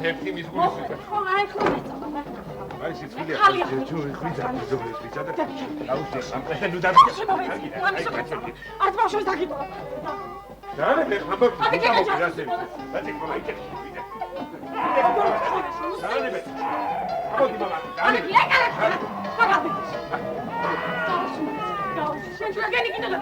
ერთი მის გულის ვიდა. ხო, აი ხო მეწონა. აი სიცხვილია. თუ ხვიდა, ზოგადად ხვიდა და აუჩე სამყარო ნუ დაგიგე. არც ბავშვს დაგიგო. დაანე მე ხამბობ. დაანე მე. აბოდი მამა. დაანე. შენ შეგენი კიდე და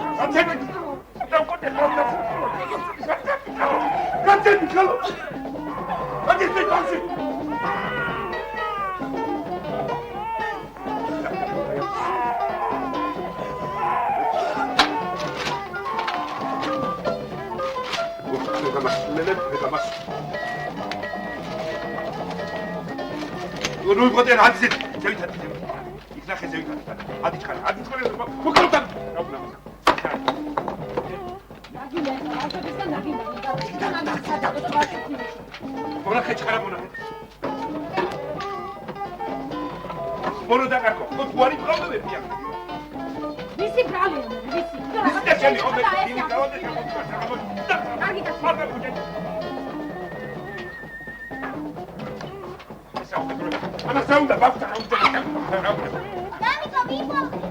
Nu poate azi ce uitați. Exact ce uitați. Adică măcar Bona che c'era bona. Bona da cacco. Tu fuori proprio per via. Visi bravo, visi. Visi che mi ho messo in casa che ho fatto. Dai, dai. Guarda come. Ana saunda basta. Dami comigo.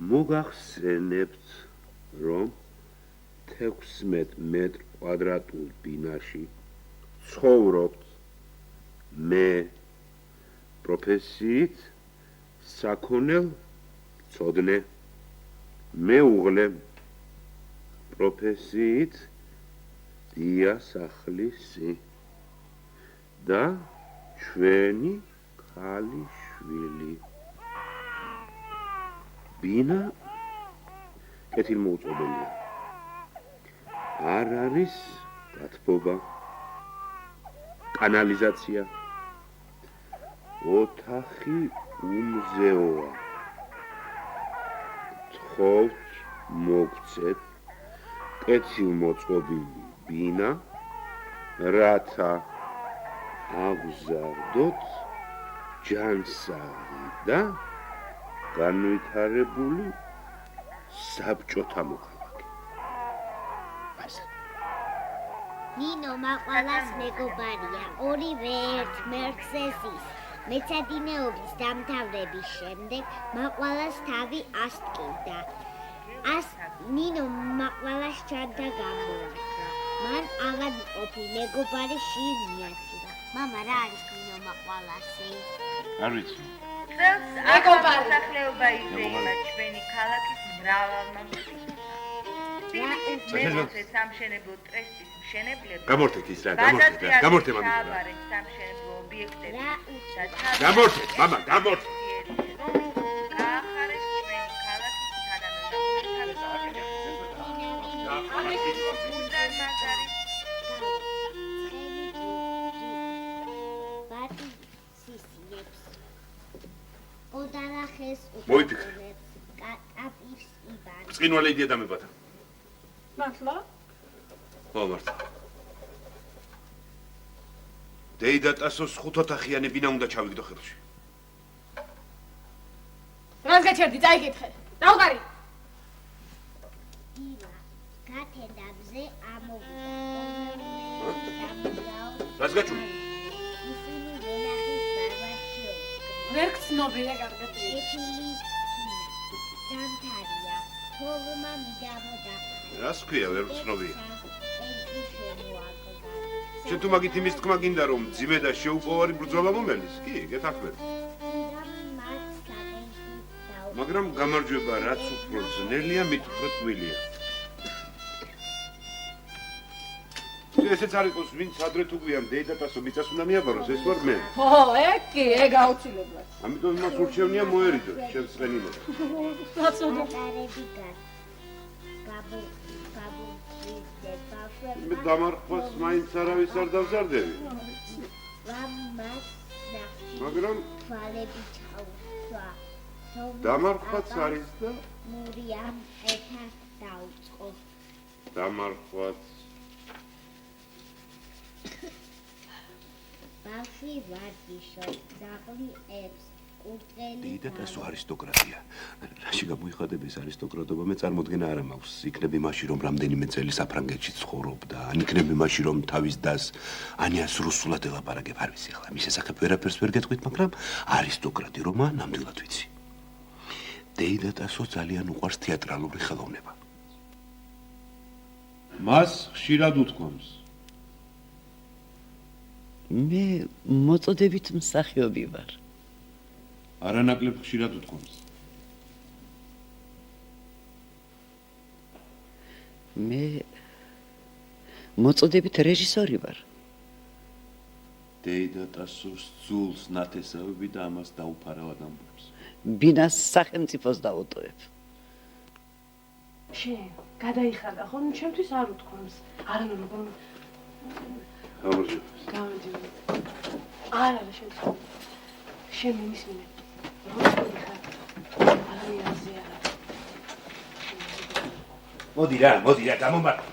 მოგახსენებთ, რომ 16 მეტრ კვადრატულ ბინაში ცხოვრობთ მე პროფესიით საქონელმცოდნე, მეუღლე პროფესიით დიასახლისი და ჩვენი ქალიშვილი. ბინა კეთილმოუწოდელია. არ არის გათბობა, კანალიზაცია. ოთახი უმზეოა. თხოვთ მოგცეთ კეთილმოწყობილი ბინა, რათა აღზარდოთ ჯანსაღი და განვითარებული საბჭოთა მოქალაქე. ნინო მაყვალას მეგობარია, ორივე ერთმერცხზე ზის. მეცადინეობის დამთავრების შემდეგ მაყვალას თავი ასტკივდა. ნინო მაყვალას ჩანდა გამოაკრა. მან აღარ მყოფი მეგობარი შივნიათირა. მამა, რა არის ნინო მაყვალასი? არ ვიცი. წელს აღსახლეობა იდეილა ჩვენი ქალაქის მრავალმა მშენებლობაზე სამშენებლო ტრესტის მშენებლები გამორთეთ ის რა, გამორთეთ მამა. სამშენებლო ობიექტები გამორთეთ, მამა, გამორთეთ. გაახარეს ჩვენი ქალაქის თანამედროვე კატაპირს იბან. წინვალე იდეა დამებათა. მართლა? ხო, მართლა. დეიდა ტასოს 5 ოთახიანი ბინა უნდა ჩავიგდო ხელში. რას გაჩერდი, წაიკითხე. დაუყარი. დილა გათენდამზე ამოვიდა. რას გაჩვენე? ისინი ვენახის ბარბარში. ვერ გცნობია კარგად. ეფილი დამთარია. თოვმა მიდამოდა. რას ქვია, ვერ ვცნობია. ელკი შემოაგდა. შენ თუ მაგით იმის თქმა გინდა რომ ძიმე და შეუპოვარი ბრძოლა მომელის? კი, გეთანხმები. მაგრამ გამარჯვება რაც უფრო ძნელია, მით უფრო ტკბილია. ესეც არ იყოს, ვინც ადრე თუ გვიან დეიდა ტასო მიწას უნდა მიაბაროს, ეს ვარ მე. ხო, ეგ კი, ეგ აუცილებლად. ამიტომ იმას ურჩევნია მოერიდოს, შენს წენილებს. რაცოდა? მე დამარხვას მაინც არავის არ დავზარდები. მაგრამ თვალები ჩაუცვა. დამარხვაც არის და მურიამ ეხა დაუწყო. დამარხვაც ბავშვი ვარჯიშო, ძაღლი ებს, კურდღელი დეიდა ტასო არისტოკრატია. რაში გამოიხადებ ეს არისტოკრატობა? მე წარმოდგენა არ მაქვს. იქნებ იმაში, რომ რამდენიმე წელი საფრანგეთში ცხოვრობდა, ან იქნებ იმაში, რომ თავის დას ანიას რუსულად ელაპარაკებ, არ ვიცი ახლა. მის შესახებ ვერაფერს ვერ გეტყვით, მაგრამ არისტოკრატი რომა ნამდვილად ვიცი. დეიდა ტასო ძალიან უყვარს თეატრალური ხელოვნება. მას ხშირად უთქვამს. მე მოწოდებით მსახიობი ვარ. არანაკლებ ხშირად უთქვამს. მე მოწოდებით რეჟისორი ვარ. დეიდა ტასოს ძულს ნათესავები და ამას დაუფარავად ამბობს. ბინას სახელმწიფოს დავუტოვებ. შენ გადაიხადა, ხო? ჩემთვის არ უთქვამს. არა, როგორ გამარჯვება. გამარჯვება. არა, შენ მიმისმინე. როგორ ხარ? არამიაზე არა. მოდი რა, გამომართე.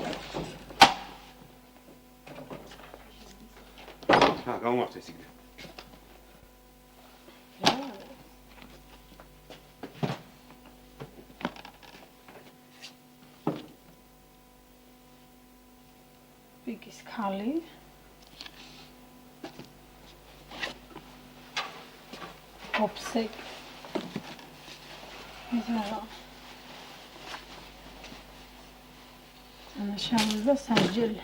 გამომართე ეს იქნება. ბიგის ქალი. ოფსეკ. იზარა. ანაშაულა საჯელი.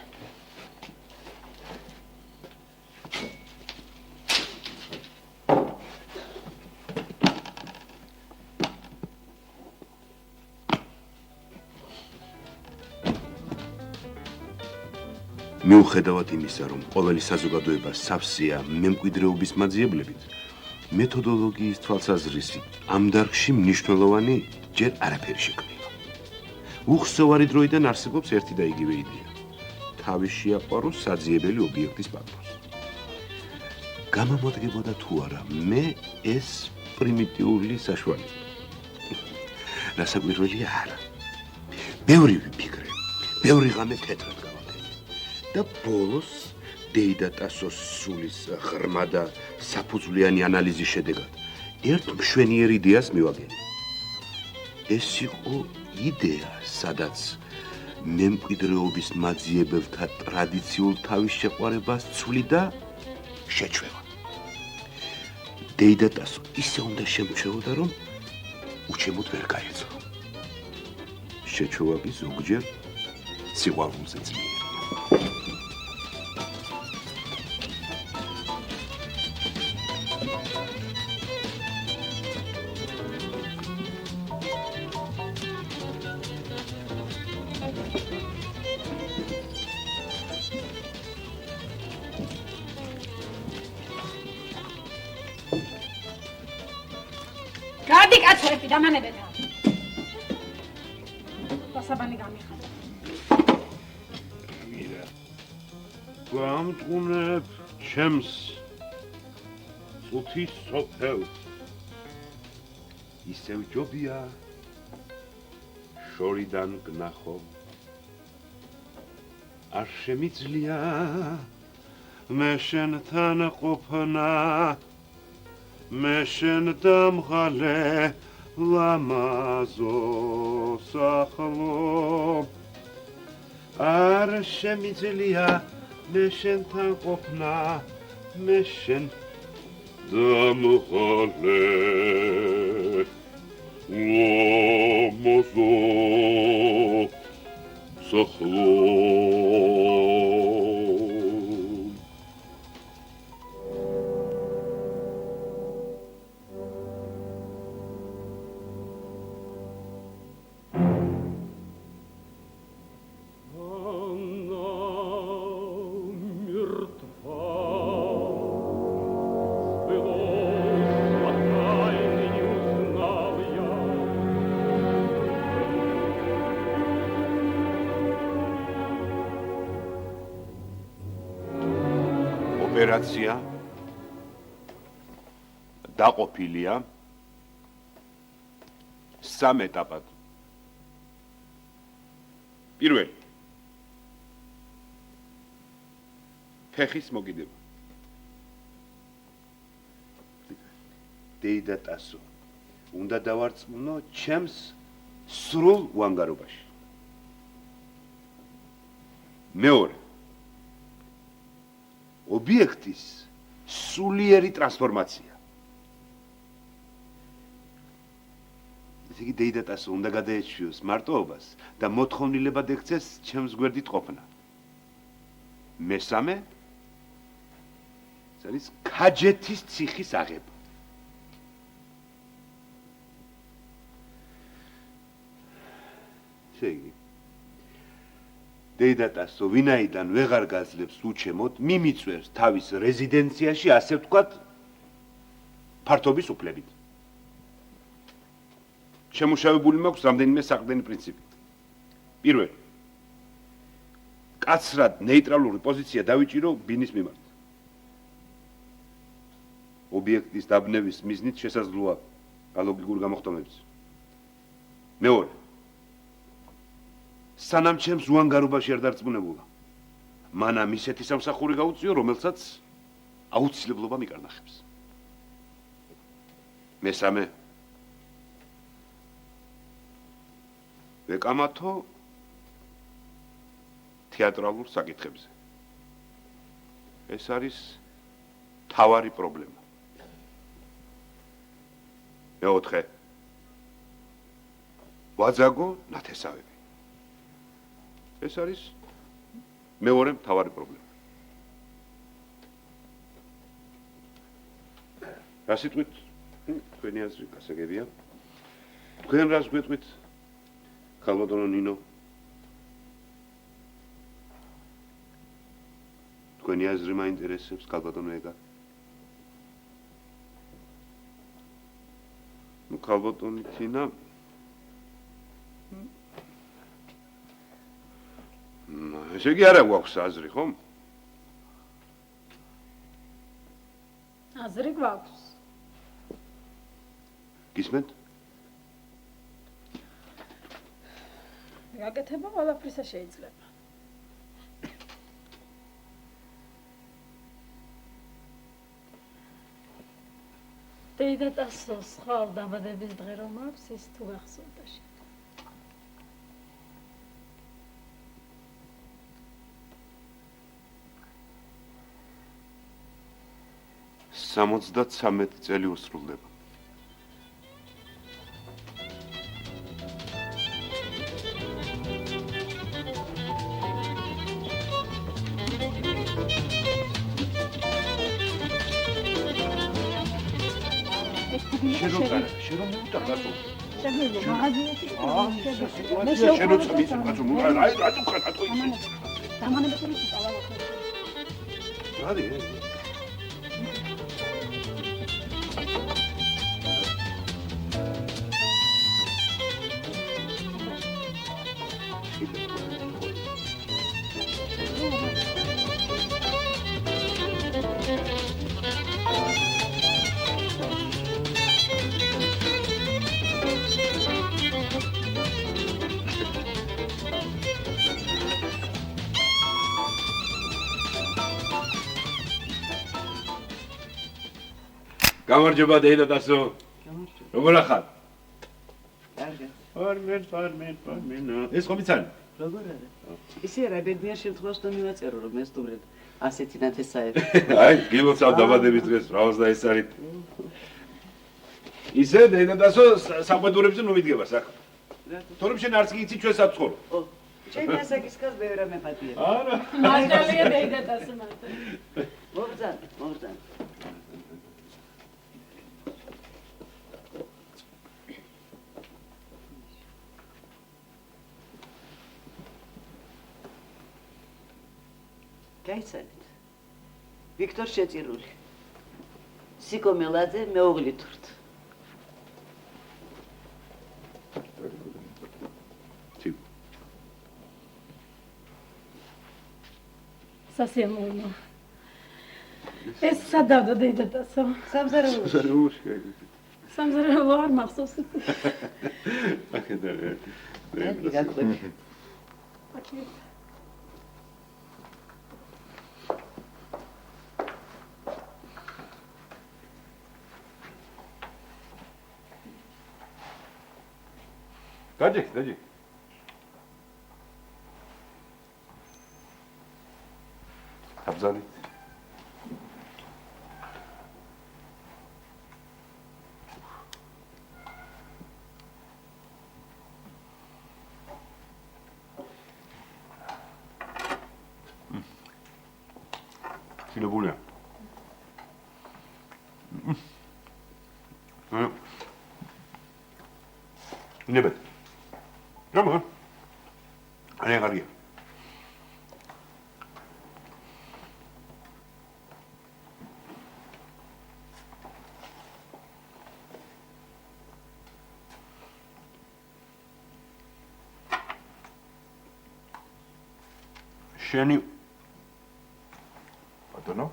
მიუხედავად იმისა, რომ ყოველი საზოგადოება სავსეა მემკვიდრეობის მაძიებლებით, მეთოდოლოგიის თვალსაზრისით ამ დარგში მნიშვნელოვანი ჯერ არაფერი შექმნება. უხსოვარი დროიდან არსებობს ერთი და იგივე იდეა. თავის შეაყვაროს საძიებელი ობიექტის პატრონს. გამომადგებოდა თუ არა მე ეს პრიმიტიული საშუალება. რასაკვირველია არა. ბევრი ვიფიქრე, ბევრი ღამე თეთრად გავაკეთე. და ბოლოს დეიდა ტასოს სულის ღრმა და საფუძვლიანი ანალიზის შედეგად ერთ მშვენიერ იდეას მივაგენი. ეს იყო იდეა, სადაც მემკვიდრეობის მაძიებელთა ტრადიციულ თავისშეყვარებას ცვლიდა შეჩვევა. დეიდა ტასო ისე უნდა შემჩნეოდა, რომ უჩემოდ ვერ გაეცვა. შეჩვევა კი ზოგჯერ სიყვარულზე ძლიერია. გადი კაცოები დამანებედა. დასაბანი გამიხადა. მირა. გამტყუნებ ჩემს წუთის სოფელს. ისევ ჯობია შორიდან გნახო არ შემიძლია მე შენთან ყოფნა მე შენ დამღალე ლამაზო სახლო არ შემიძლია მე შენთან ყოფნა მე შენ დამღალე ლამაზო სახლო ოპერაცია დაყოფილია სამ ეტაპად. პირველი ფეხის მოგიდება. დეიდა ტასო უნდა დავარწმუნო ჩემს სრულ უანგარობაში. მეორე ობიექტის სულიერი ტრანსფორმაცია. ესე იგი დეიდა ტასო უნდა გადაეჩვიოს მარტოობას და მოთხოვნილებად ექცეს ჩემს გვერდით ყოფნა. მესამე არის ქაჯეთის ციხის აღება. ესე იგი დეიდა ტასო ვინაიდან ვეღარ გაძლებს უჩემოდ მიმიწვევს თავის რეზიდენციაში ასე ვთქვათ ფართობის უფლებით. შემუშავებული მაქვს რამდენიმე საყრდენი პრინციპი. პირველი კაცრად ნეიტრალური პოზიცია დავიჭირო ბინის მიმართ. ობიექტის დაბნევის მიზნით შესაძლოა ალოგიკური გამოხტომებიც. მეორე სანამ ჩემს უანგარობაში არ დარწმუნებულა, მანამ ისეთი სამსახური გაუწიო, რომელსაც აუცილებლობა მიკარნახებს. მესამე ვეკამათო თეატრალურ საკითხებზე. ეს არის თავარი პრობლემა. მეოთხე ვაძაგო ნათესავები. ეს არის მეორე მთავარი პრობლემა. რა სიტყვით თქვენი აზრი გასაგებია? თქვენ რას გვეტყვით? ხალბატონო ნინო. თქვენი აზრი მაინტერესებს, ხალბატონო ეგა. ნუ ხალბატონი თინა ესე იგი არა გვაქვს აზრი, ხომ? აზრი გვაქვს. გისმენთ? გაკეთება ყველაფრისა შეიძლება. დეიდა ტასოს ხვალ დაბადების დღე რომ აქვს, ის თუ გახსოვდა შენ. სამოცდათსამეტ წელი უსრულდება. გამარჯობა დედათასო. როგორ ახალ? კარგად. ფორმენ. ეს ხომიცანი? როგორ არა? ისე რა ბედნიერ შემთხვევაში და მივაწერო რომ ეს სტუმრად ასეთი ნათესაები. აი, გილოცავ დაბადების დღეს რავს და ეს არის. ისე დედათასო საყვედურებზე ნუ მიდგება საქმე. თორემ შენ არც კი იცი ჩვენ საცხოვრო. ო, ჩემი ასაკის კაცს ბევრ ამეპატია. არა. მართალია დედათასო მართალია. მოგზან. გაიცანით. ვიქტორ შეწირული. სიკო მელაძე მეუღლითურთ. სასიამოვნო. ეს სადავდა დედათასო. სამზარეულოში. სამზარეულო არ მახსოვს. გაგვები. დაჯი. აბზალი. სილობულია. ნებეთ. რამა? აი აღარია. შენი ბატონო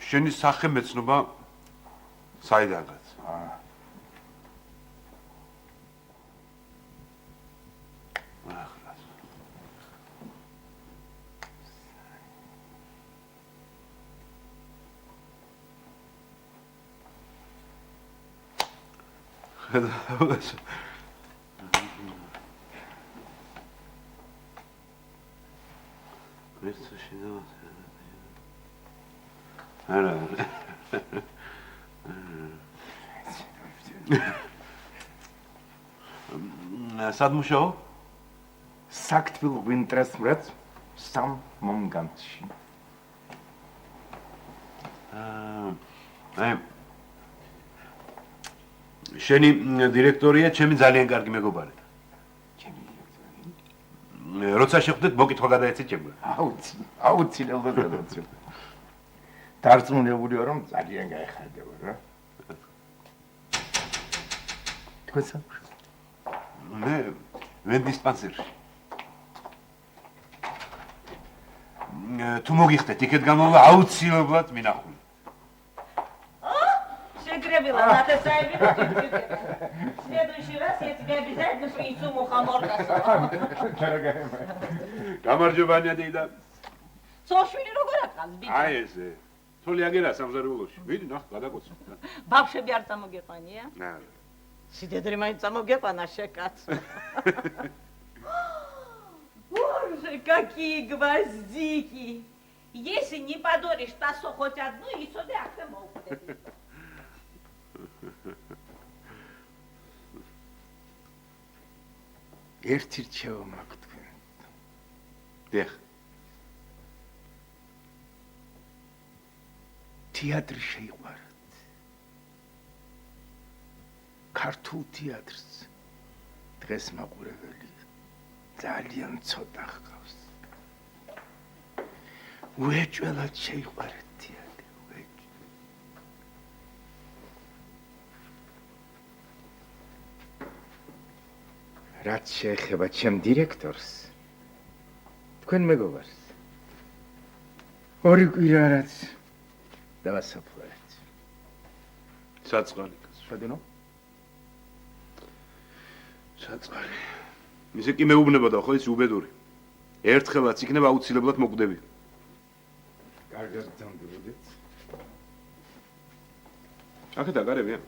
შენი სახელმეცნობა საიდანაც? სადმუშაო? საქმე ვინტრესმრეთ სამ მომგანში. აი შენი დირექტორია ჩემი ძალიან კარგი მეგობარი. ჩემი დირექტორი? როცა შეხვდეთ მოკითხვა გადაეცით ჩემგან. აუცილებლად გადავწევ. დარწმუნებულია რომ ძალიან გაეხარდება რა. თქვენსა? მე ვენდისპანსერში. თუ მოგიხდეთ იქეთ გამოვა აუცილებლად მინახული. შეგრებილა ნათესაები და თვითონ. следующий раз я тебя обязательно принесу мухоморкасо. გამარჯობანია დეიდა. სოშვილი როგორ აკავს ბიჭი? აი ესე. თოლი აგერა სამზარეულოში. ვიდი ნახ გადაგოცო. ბავშვები არ წამოგეყვანია? არა. სიდედრე მაინც წამოგეყვანა შეკაც. Боже, какие гвоздики! Если не подоришь тасо хоть одну, и сюда ахты могут. ერთი რჩევა მაქვს თქვენ. დიახ. თეატრი შეიყვარეთ. ქართულ თეატრს დღეს მაყურებელი ძალიან ცოტა ჰყავს. უეჭველად შეიყვარეთ თეატრი, რაც შეეხება ჩემ დირექტორს, თქვენ მეგობარს. ორი კვირა რაც დავასაფლავეთ. საწყალი. ბატონო? საწყალი. ისე კი მეუბნებოდა ხო ის უბედური. ერთხელაც იქნება აუცილებლად მოკვდები. კარგად დამდებოდეთ. აქეთ აკარებია.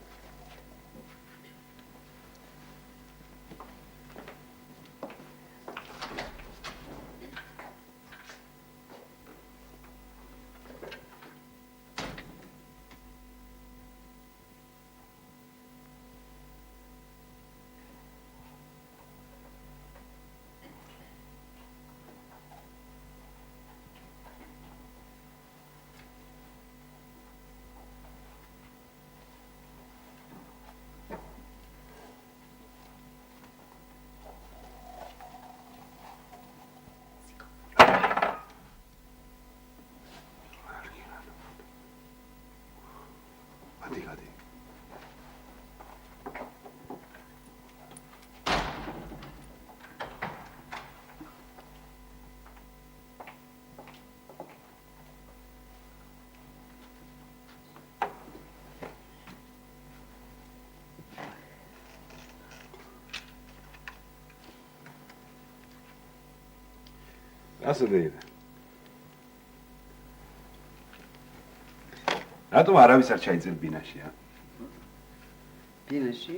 გადი. ასე დაიდა. რატომ არავის არ ჩაიწერა ბინაში, ა? ბინაში?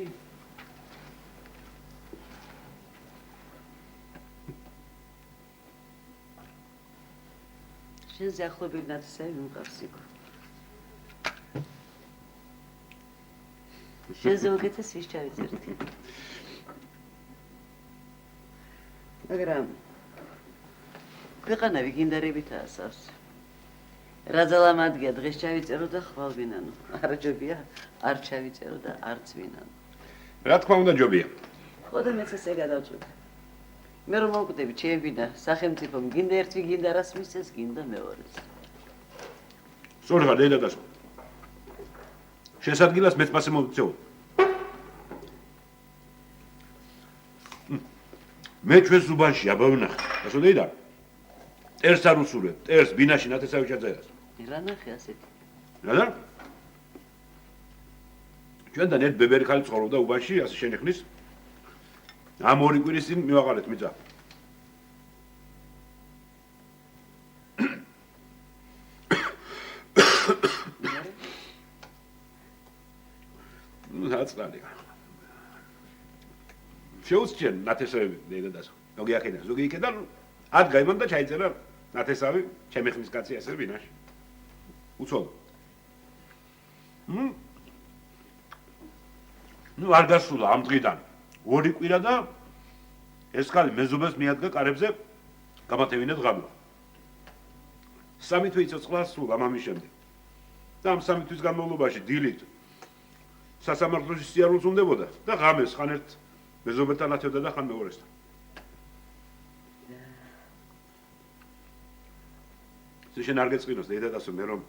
შენზე ახლობელი ნათესავი მიმყავს იქ. შენზე უკეთეს ვის ჩავიწერთ. მაგრამ ქვეყანა ვიგინდარებით ასავს. რა ძალა მადგია დღეს ჩავიწერო და ხვალ ვინანო. არა ჯობია, არ ჩავიწერო და არც ვინანო. რა თქმა უნდა ჯობია. ხო და მეც ესე გადავწყვიტე. მე რომ მოვკვდები ჩემი და სახელმწიფო გინდა ერთ ვიგინდარას მისცეს, გინდა მეორეს. სწორ ხარ დედას. შესადგილას მეც მასე მოვწევ. მე ჩვენს უბანში აბა ვნახე. ასე დაიდა. ტერს არ უსურვებ, ტერს ბინაში ნათესავი ჩაწერას. რა ნახე ასეთი? რა? ჩვენთან ერთ ბებერი ხალი ცხოვრობდა უბანში, ასე შენიხნის. ამ ორი კვირის წინ მივაყარეთ მიწა. აწყალია. შეუცდენ ნათესავები დედას. ზოგი აქედან, ზოგი იქედან ად გაიმან და ჩაიწერა ნათესავი ჩემი ხმის კაცი ასე ბინაში. უცოლო. ნუ არ გასულა ამ დღიდან. ორი კვირა და ეს ხალი მეზობელს მიადგა კარებზე გამათევინეთ ღამე. 3 თვე იცოცხლა სულ ამ ამის შემდეგ. და ამ 3 თვის განმავლობაში დილით სასამართლოში სიარულს უნდებოდა და ღამეს ხან ერთ მეზობელთან ათევდა და ხან მეორესთან. შენ არ გეწყინოს დედასო მე რომ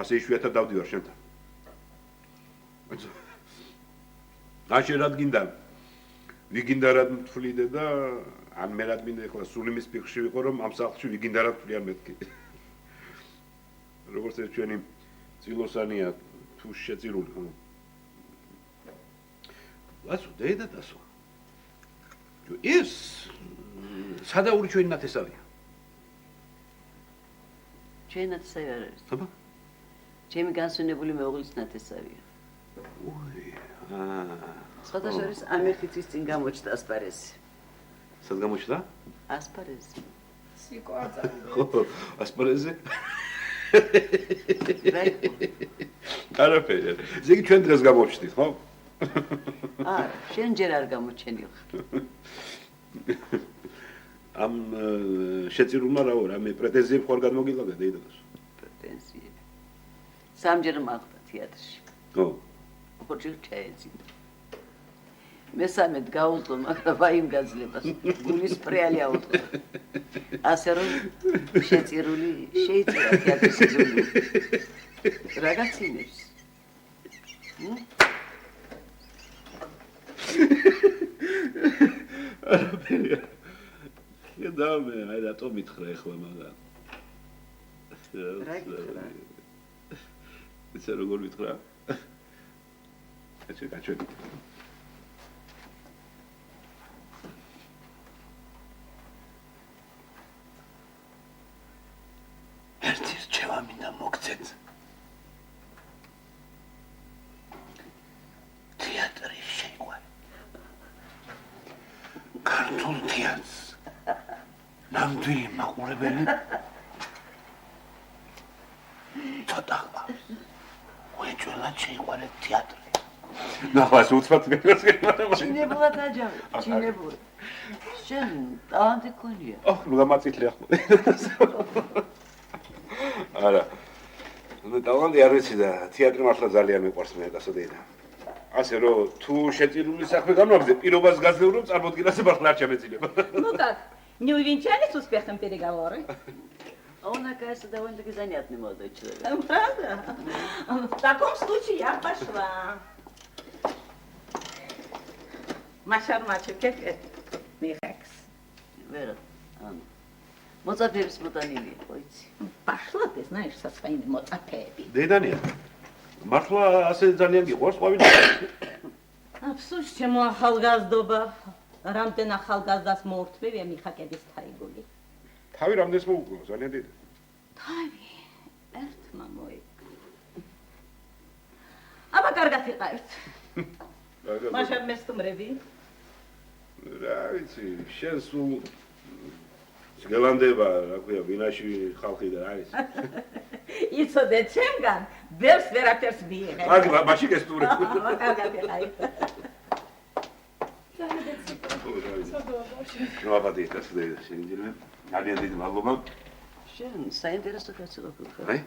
ასე იშვიათად დავდივარ შენთან. ნაშე რად გინდა ვიგინდა რად მთვლიდე და ან მე რად მინდა ეხლა სული მის პირში ვიყო რომ ამ სახლში ვიგინდა რად მთვლიან მეთქი. როგორც ეს ჩვენი წილოსანია თუ შეწირული ხო? ასო დედასო. ეს სადაური ჩვენი ნათესავია. ჩვენი ნათესავი არ არის. აბა ჩემი განსვენებული მეუღლის ნათესავია. სხვათა შორის ამ ერთი თვის წინ გამოჩნდა ასპარეზი. სად გამოჩნდა? ასპარეზი. სიკვაცა. ხო, ასპარეზი. რა იყო? არაფერი. ზეგი ჩვენ დღეს გამოვჩნდით, ხო? არა, შენ ჯერ არ გამოჩენილ ხარ. ამ შეწირულმა რა ვარ, ამე პრეტენზიები ხوار გადმოგილაგა დედას. პრეტენზიები. სამჯერ მაღდა თეატრში. ხო. ოჯერ ჩაეძინა. მესამედ გაუძლო, მაგრამ ვაიმ გაძლებას. გულის პრეალი აუწყო. ასე რომ შეწირული შეიძლება თეატრის ზოლი. რაღაცინებს. არაფერია. გადამე, აი რატომ მითხრა ეხლა მაგა. რა გითხრა? ესე როგორ მითხრა? ეს გაჩვენ. ერთი რჩევა მინდა მოგცეთ. ქართულ თეატრს ნამდვილი მაყურებელი ცოტა ყავს. უეჭველად შეიყვანეთ თეატრი. ნახავს უცბად გასაგებია. ჩინებულად აჯავე, ჩინებურად. შენ ტალანტი გქონია. ოხ, ნუ დამაწითლი ახლა. არა. ნუ ტალანტი არ ვიცი და თეატრი მართლა ძალიან მიყვარს მე დასოდეიდან. ასე რომ თუ შეწირული საქმე გამოგზე, პირობას გაძლევ რომ წარმოდგენაზე მართლა არ შემეცილება. Ну как, не увенчались успехом переговоры? Он, оказывается, довольно-таки занятный молодой человек. Правда? В таком случае я пошла. Машар Мачуке, Михакс. Вера, Анна. Моцапевич мотанили, пойти. Пошла ты, знаешь, со своими моцапеби. დედანია. მართლა ასე ძალიან გიყვარს ყვავილი? Აფსუს, ჩემო ახალგაზრდობა. რამდენ ახალგაზრდას მოურთმევია მიხაკების თაიგული. თავი რამდენს მოუგო, ძალიან დიდი. თავი, ერთმა მოიგო. აბა კარგად იყავით. მაშინ მე სტუმრები. რა ვიცი, შენ სულ გელანდება, რა ქვია, ვინაში ხალხი და არის. იცოდე ჩემგან, ბევრს ვერაფერს მიიღე. კარგი, მაშინ გესტუმრებ. აბა კარგად იყავით. შევაბადეთ ასე და შეიძლება. ძალიან დიდი მადლობა. შენ საინტერესო კაცი ყოფილიყო. აი,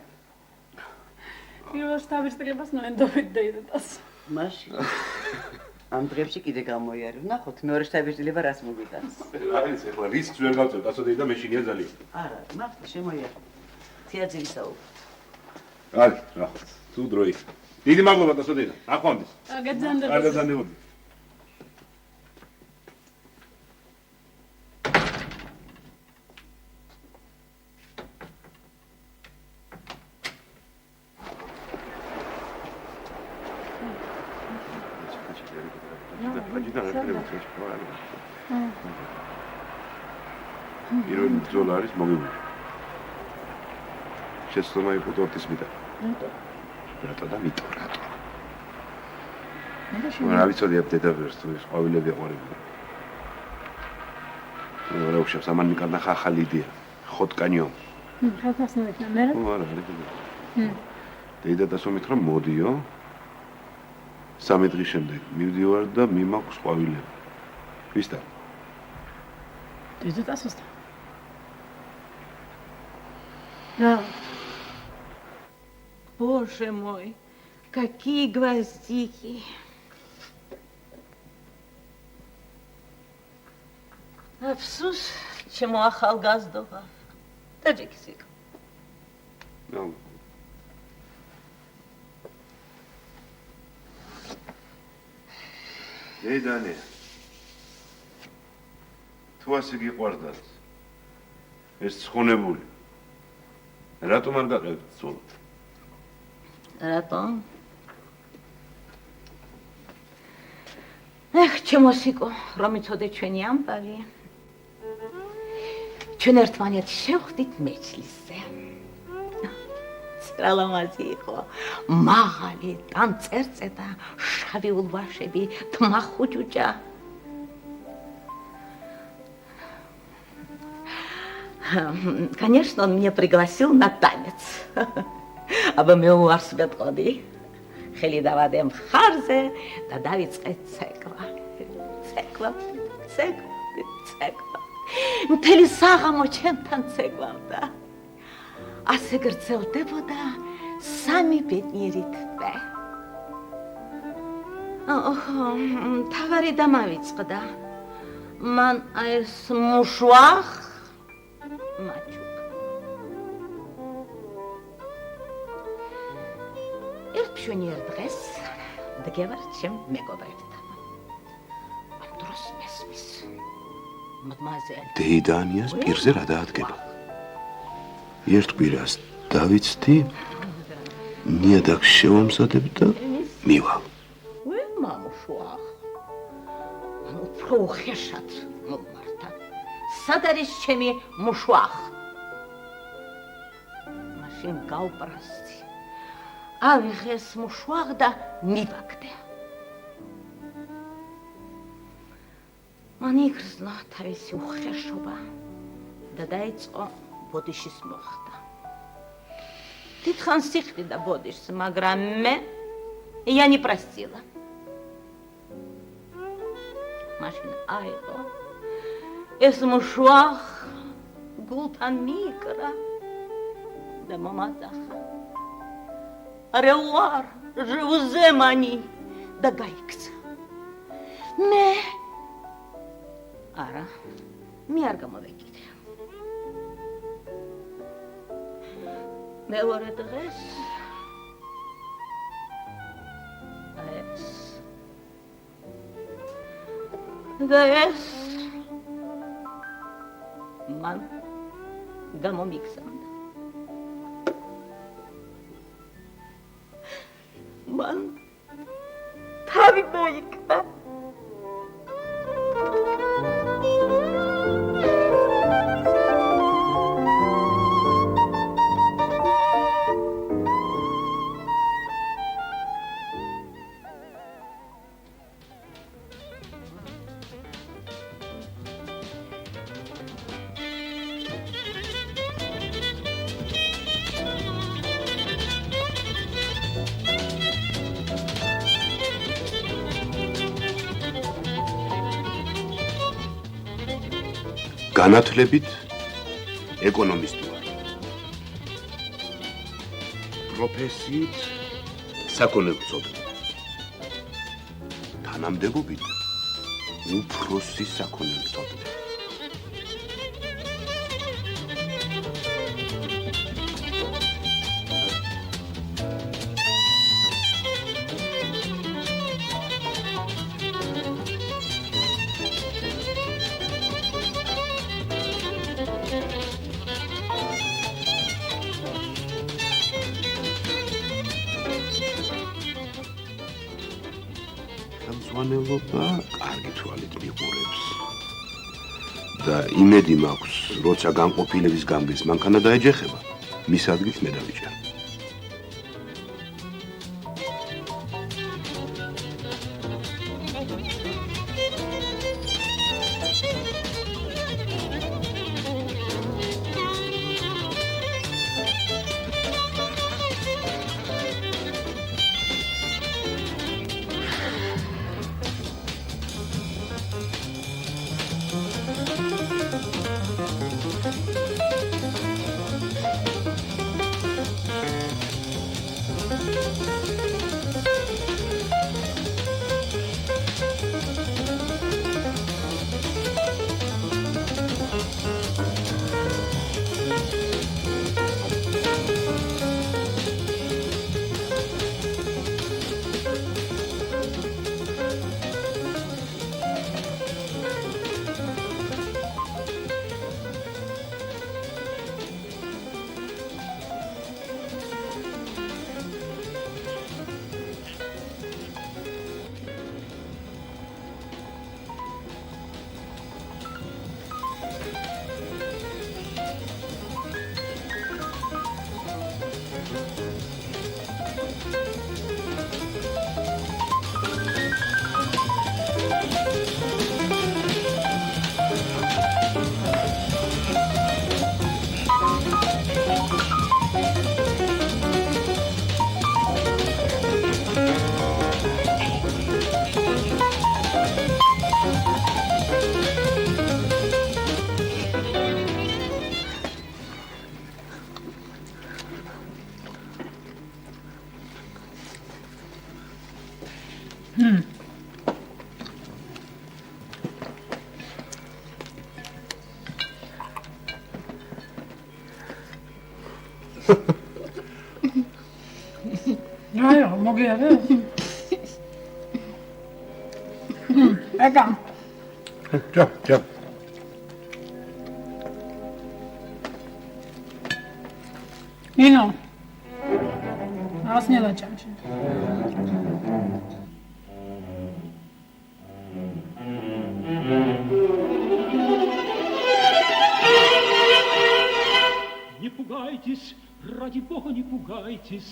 პირველ თავისწყებას ნოენდობით დაიდას. მაშინ ამ დღეებში კიდე გამოიარე. ვნახოთ მეორე შთაბეჭდილება რას მოგვიტანს. რა ვიცი, ახლა რისკს ვერ გავწევ, დასოდე და მეშინია ძალიან. არა, მართლა შემოიარე. თეატრი საუბრობ. აი, ნახოთ. თუ დროი. დიდი მადლობა დასოდე და ახვამდის. აგაძანდება. აგაძანდებოდი. პირველი ბრძოლა არის მოგებული. შეცდომა იყო ტორტის მიტა. რატო და მიტო რატო? რა ვიცოდი აბ დედაბერს თუ ეს ყვავილები აყვარებდა. რა უშვებს ამან მიკარნახა ახალი იდეა. ხოტკანიო. ხალხს ნოიქნა მე. არა, არა. დედა დასომით რომ მოდიო. 3 დღის შემდეგ მივდივარ და მიმაქვს ყვავილები. ვისთან? დედა დასოსთან. Да. Боже мой, какие гвоздики. Афсус, чему ახალგაზრდობა. Таджикисик. ნუ. დედანე. თუ ასე გიყვარდათ. ეს ცხონებული. რატომ არ გაყევთ სულ? რატომ? ეხ, ჩემო სიკო, რომ იცოდე ჩვენი ამბავი. ჩვენ ერთმანეთს შევხვდით მეჩლისზე. სტრალამაზი იყო, მაღალი, დამწერწე და შავი ულვაშები, თმა ხუჭუჭა. Конечно, он меня пригласил на танец. Აბა მე უარს ვეთყოდი. ხელი დავადე მხარზე და დავიწყე ცეკვა. ცეკვა. მთელი საღამო ჩემთან ცეკვავდა. ასე გრძელდებოდა 3 ბედნიერი თვე. თავარი დამავიწყდა. მან ეს მუშვახ მაჩუკ. ერთშენიერ დღეს დგევარ ჩემ მეგობრებთან. ამ დროს მესმის. მადმაზელ. დეიდანიას პირზე რა დაადგება? ერთ კვირას დავიცდი, ნიადაგს შევამზადებ და მივალ. ვე მამუშვახ. უფრო ხეშად მომართა. სად არის ჩემი მუშვახ? მაშინ გავპრასდი. ავიღეს მუშვახ და მივაგდე. მან იგრძნო თავისი უხერშობა და დაიწყო ბოდიშის მოხდა. დიდხანს იხდიდა ბოდიშს, მაგრამ я не простила. მაშინ აიღო ეს მშვახ გულთან მიიკრა და მომაწახა. Реуар, живуზე მანი და გაიქცა. მე არა, მე არ გამოვეკიდე. მეორე დღეს ეს მან გამომიგზავნა. მან თავი მოიკრა. განათლებით ეკონომისტი ვარ. პროფესიით საქონელმცოდნე. თანამდებობით უფროსი საქონელმცოდნე. ხელმძღვანელობა კარგი თვალით მიყურებს და იმედი მაქვს, როცა განყოფილების გამგეს მანქანა დაეჯახება, მის ადგილს მე დავიჭერ. Naja, mogę ja wiesz. Ega. ჭა. Nino. Asnela çamşı. Не пугайтесь, ради Бога, не пугайтесь.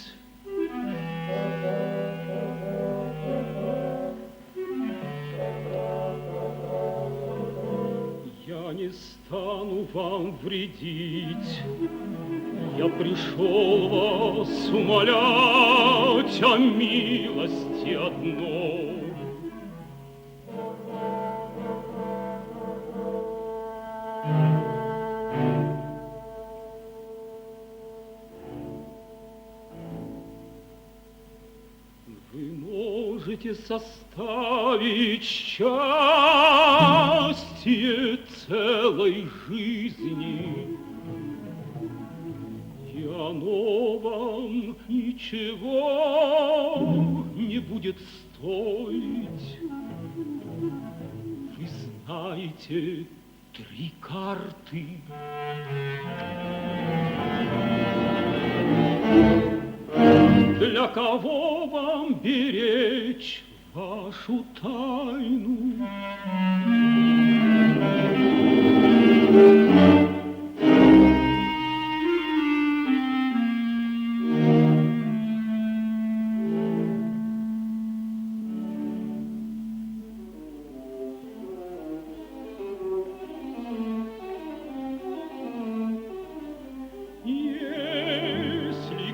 не стану вам вредить. Я пришел вас умолять о милости одной. Вы можете составить счастье целой жизни, и оно вам ничего не будет стоить. Вы знаете 3 карты. Для кого вам беречь вашу тайну?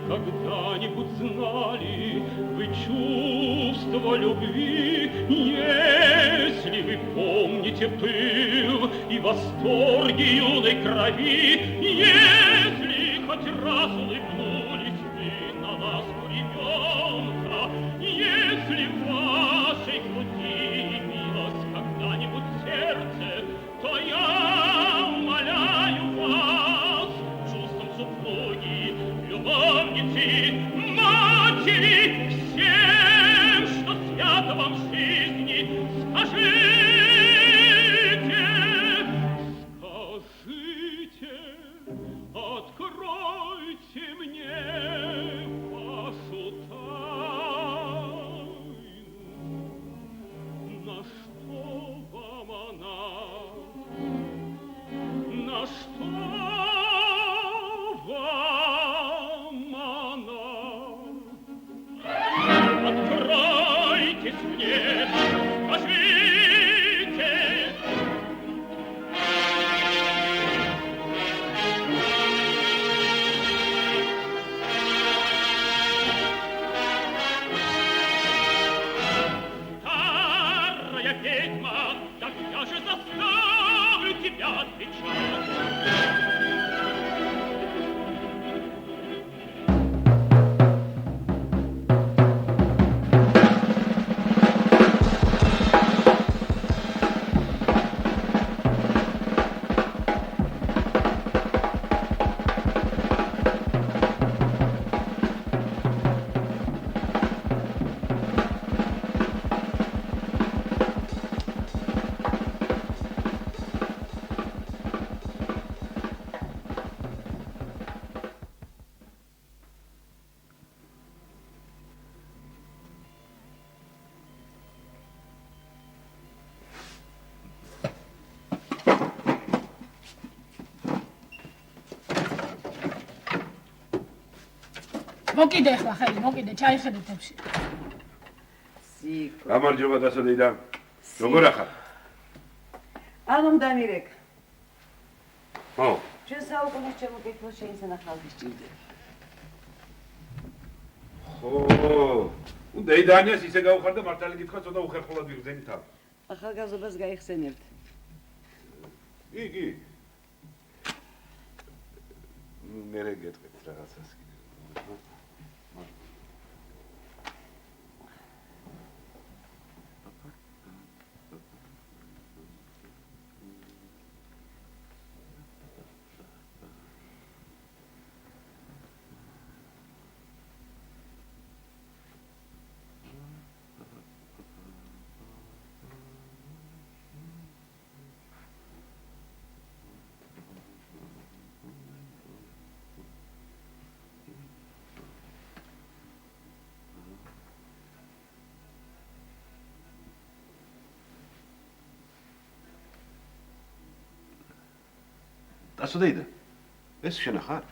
Когда-нибудь знали вы чувство любви, если вы помните пыл и восторги юной крови, если хоть раз улыбнулись вы на ласку ребенка, если в вашей груди билось когда-нибудь сердце, то я умоляю вас чувством супруги, любовницы, матери, всем, что свято вам в жизни, скажите, откройте мне вашу тайну, на что вам она, на что вам она? Откройтесь мне, скажите. Старая ведьма, так я же заставлю тебя отвечать. მოკიდე ახლა ხელი, მოკიდე, ჩაიხედე თებში. სიკო. გამარჯობა დასადეიდა. როგორ ახარ? ალომ დამირეკ. ხო. ჩვენ საუკუნეს ჩემო კითხვა შეინსანა ხალხის ჭირდება. ხო. დეიდანიას ისე გავხარ და მართალი გითხრა ცოტა უხერხულად ვიღზენი თავი. ახალგაზრდობას გაიხსენებთ. იგი. მერე გეტყვით რაღაცას კიდე. დასადეიდა. ეს შენ ახარ?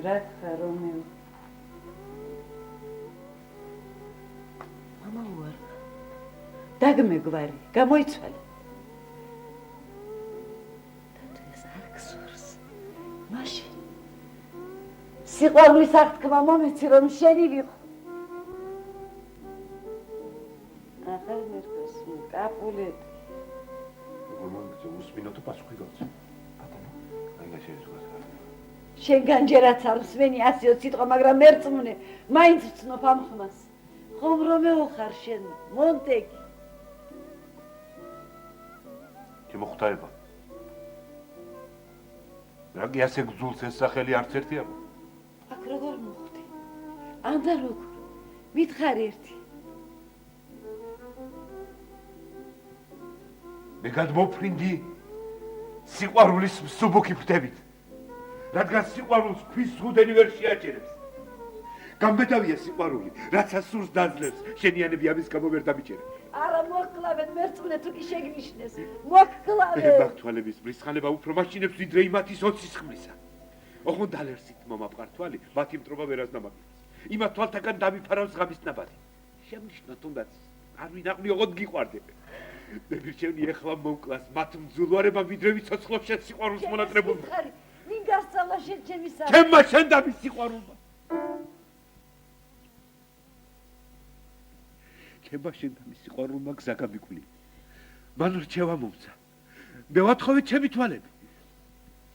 რა ხარ რომეო? მამა უარ. დაგმეგვარი, გამოიცვალე. ეს არ გსურს. მაშინ სიყვარულის აღთქმა მომეცი რომ შენი ვიყო. ახალ მერქოს კაპულეტი. გორმონდ უსმინოთ პასუხი გაწ. ბატონო, აი გაშეძლოს. შენგან ჯერაც არ მსმენი ასეო სიტყვა, მაგრამ მერწმუნე, მაინც ვცნობ ამ ხმას. ხომ რომეო ხარ შენ, მონტეგი? შემოხვდაება. რაგი ასე გძულს ეს სახელი არც ერთი აბა. აქ როგორ მოხვდი? ანდა როგორ? მითხარი ერთი. მე გადმოფრინდი სიყვარულის მსუბუქი ფრთებით. რადგან სიყვარულს ქვის ზღუდენი ვერ შეაჭერებს. გამბედავია სიყვარული, რაც ასურს დაძლევს, შენიანები ამის გამო ვერ დამიჭერებ. არა მოკლავენ მერწმუნე თუ კი შეგნიშნეს. მოკლავენ. მე ბახთვალების ბრისხანება უფრო მაშინებს ვიდრე იმათის 20 ხმლისა. ოღონდ დალერსით მომაპყართვალი, მათი მტრობა ვერას დამაგებს. იმათ თვალთაგან დამიფარავს ღამის ნაბადი. შემნიშნო თუნდაც არ ვინაყვნი ოღონდ გიყვარდე. მე ვირჩევნი ეხლა მომკლას მათ მძულვარებამ ვიდრე ვიცოცხლობ შენ სიყვარულს მონატრებულმა. ვინ გასწავლა შენ ჩემი სახლი? ჩემმა შენ და მის სიყვარულმა. ჩემმა შენ და მის სიყვარულმა გზა გამიკვლინა. მან რჩევა მომცა. მე ვათხოვე ჩემი თვალები.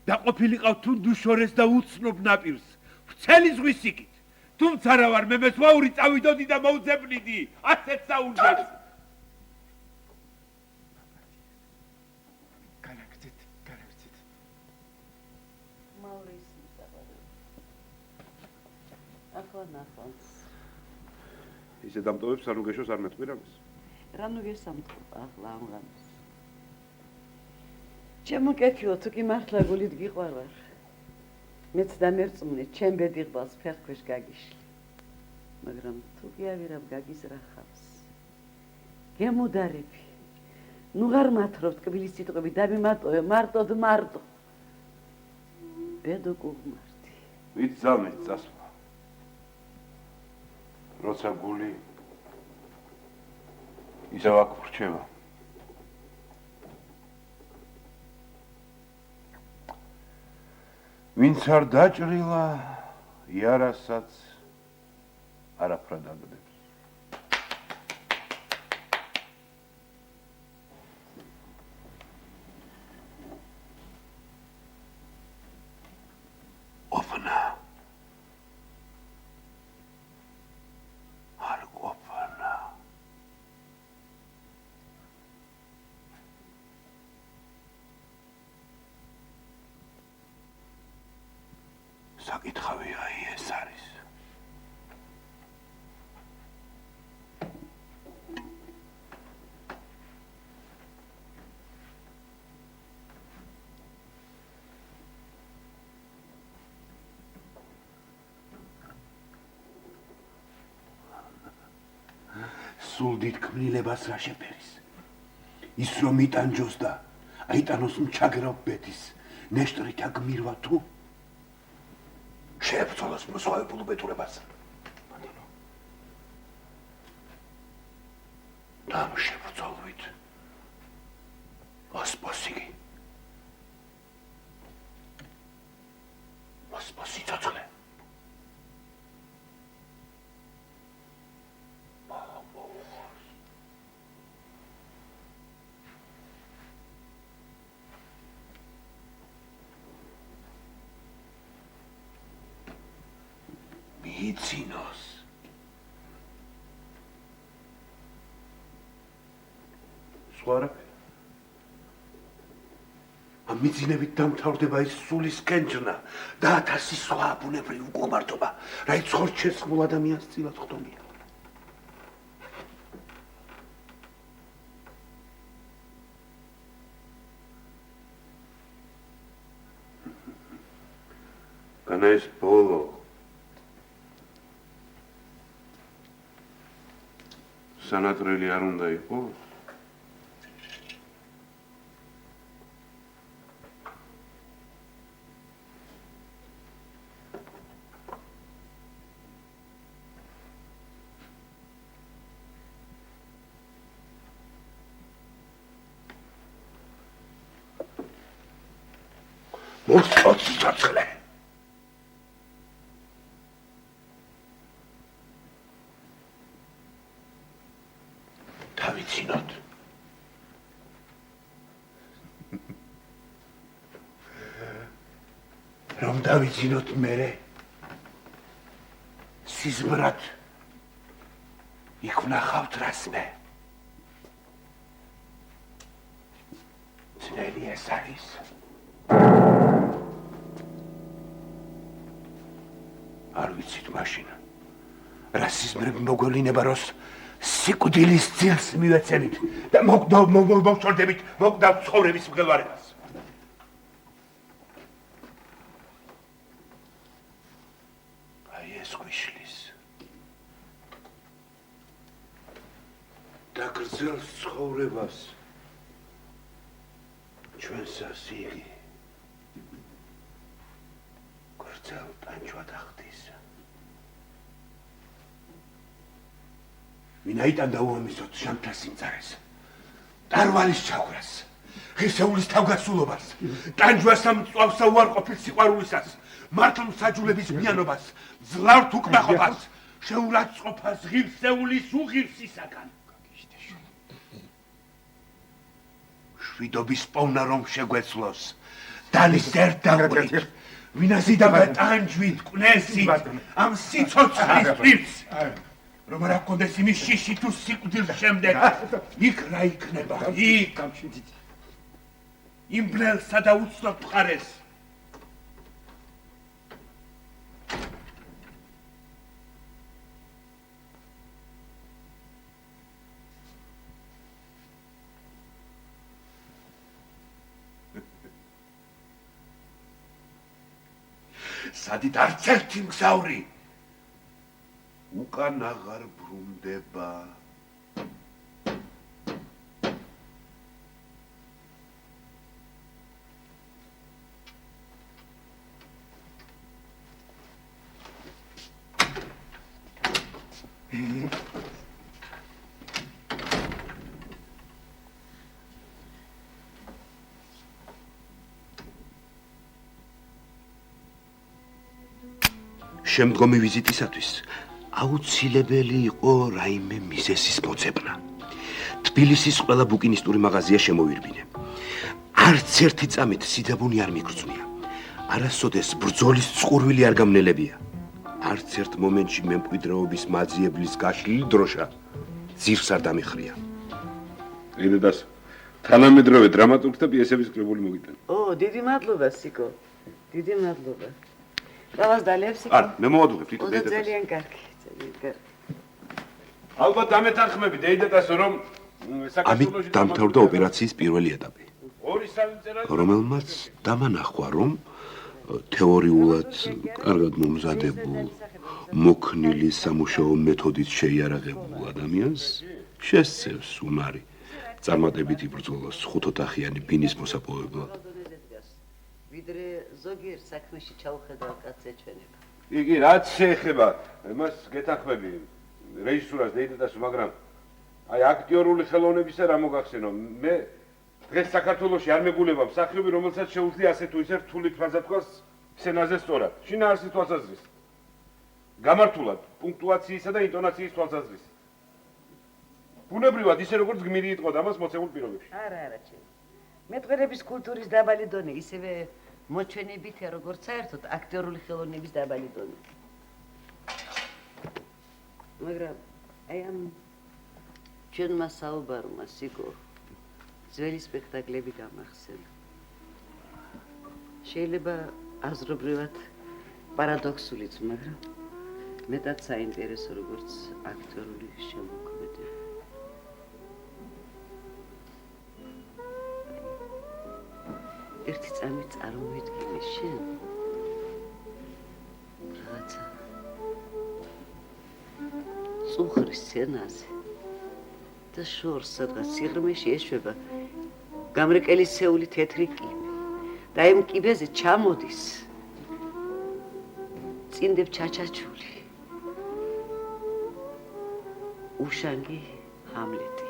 დაყოფილიყავ თუნდუშორეს და უცნობ ნაპირს. ვრცელი ზღვის სიკით. თუმცა რა ვარ, მე მესვაური წავიდოდი და მოვძებნიდი. ასეც საუნჯეს. ისე დამტოვებს არ უგეშოს არ მეტყვი რამეს? რა ნუ გესამთქობა ახლა ამ რამეს? ჩემო კეთილო, თუ კი მართლა გულით გიყვარვარ. მეც და მერწმუნე, ჩემ ბედიღბალს ფეხქვეშ გაგიშლი. მაგრამ თუ კი ავირებ გაგის რა ხავს? გემუდარები. ნუ ღარ მათრობ ტკბილის სიტყვები დამიმატოვე, მარტოდ მარტო. ბედო კუღმართი. ვით ზამეთ წასვლა. როცა გული ისევ აქ ვრჩება. ვინც არ დაჭრილა, იარასაც არაფრად აგდებს. ოფნა საკითხავია ეს არის. სულ დიდ ქმნილებას რა შეფერის? ის რომ იტანჯოს და აიტანოს მჩაგრავ ბეთის, ნეშტრით აგმირვა თუ? შეებრძოლოს მოსვავებულ უბედურებას. ბატონო. და შებრძოლვით. ოსპოსიგი. ოსპოსი ცოცხლე. იცინოს. სხვა არაფერი. ამ მიწინებით დამთავრდება ის სულის კენჭნა და 1000 სხვა ბუნებრივი უკომართობა, რაიც ხორჩესხმულ ადამიანს წილად ხდომია. განა ეს ბოლო სანატრელი არ უნდა იყოს? მოსწოც ცოცხლე. დავიცინოთ. რომ დავიცინოთ მერე სიზმრად იქ ვნახავთ რასმე. ძნელი ეს არის. არ ვიცით მაშინ რა სიზმრები მოგვევლინება როს სიკვდილის ძილს მივეცემით და მოვშორდებით მოკდავ ცხოვრების მღელვარებას. აი ეს გვიშლის და გრძელს ცხოვრებას ჩვენსას იგი გრძელ ტანჯვად ახდის. ვინაიდან დაუამისოთ ჟამთას სიმწარეს, ტარვალის ჩავრას, ღირსეულის თავგასულობას, ტანჯვას ამ მწვავსა უარყოფილ სიყვარულისას, მართლმსაჯულების მიანობას, ძლავთ უკმაყოფას, შეურაცხყოფას ღირსეულის უღირსისაგან. შვიდობის პოვნა რომ შეგვეცლოს, დალის ერთდაღვრით, ვინაზიდაბა ტანჯვით, კვნესით, ამ სიცოცხლის ფირს. რომ არ აქონდეს იმის შიში თუ სიკვდილს შემდეგ, იქ რა იქნება, იქ იმ ბნელსა და უცნობ მხარეს. სადით არც ერთი მგზავრი უკან აღარ ბრუნდება. შემდგომი ვიზიტისათვის აუცილებელი იყო რაიმე მიზესის მოძებნა. თბილისის ყველა ბუკინისტური მაღაზია შემოვირბინე. არც ერთი წამით სიძაბუნი არ მიგრძვნია. არასოდეს ბრძოლის წყურვილი არ გამნელებია. არც ერთ მომენტში მემკვიდრეობის მაძიებლის გაშლილი დროშა ძირს არ დამიხრია. ედას თანამედროვე დრამატურგთა პიესების კრებული მოგიტანა. დიდი მადლობა სიკო. დიდი მადლობა. ყველას დალევს სიკო. არ, მე მოვადუღებ თვითონ დედას. ძალიან კარგი. ალბათ დამეთანხმები დედას რომ ამით დამთავრდა ოპერაციის პირველი ეტაპი. რომელმაც დამანახვა რომ თეორიულად კარგად მომზადებულ მოქნილი სამუშაო მეთოდით შეიარაღებულ ადამიანს შესწევს უნარი წარმატებით იბრძოლოს ხუთოთახიანი ბინის მოსაპოვებლად. ვიდრე ზოგიერთ საქმეში ჩაუხედავ კაცს ეჩვენება. იგი რაც შეეხება მას გეთანხმები რეჟისურას დედას, მაგრამ აი აქტიორული ხელოვნებისა რა მოგახსენო მე დღეს საქართველოში არ მეგულება მსახიობი რომელსაც შეუძლია ასე თუ ისე რთული ფრაზა თქვას სცენაზე სწორად შინაარსის თვალსაზრისით გამართულად პუნქტუაციისა და ინტონაციის თვალსაზრისით ბუნებრივად ისე როგორც გმირი იტყოდ ამას მოცემულ პირობებში არა ჩემ მეტყველების კულტურის დაბალი დონე ისევე მოჩვენებითია როგორც საერთოდ აქტიორული ხელოვნების დაბალი დონე მაგრამ აი ამ ჩვენმა საუბარმა სიკო ძველი სპექტაკლები გამახსენა. შეიძლება აზრობრივად პარადოქსულიც, მაგრამ მეტად საინტერესო როგორც აქტიორული შემოქმედება. ერთი წამით წარმოვიდგინე შენ რაღაცა წუხრის სცენაზე და შორს სადღაც სიღრმეში ეშვება გამრეკელი სეული თეთრი კიბე და იმ კიბეზე ჩამოდის წინდებ ჩაჩაჩული უშანგი ჰამლეტი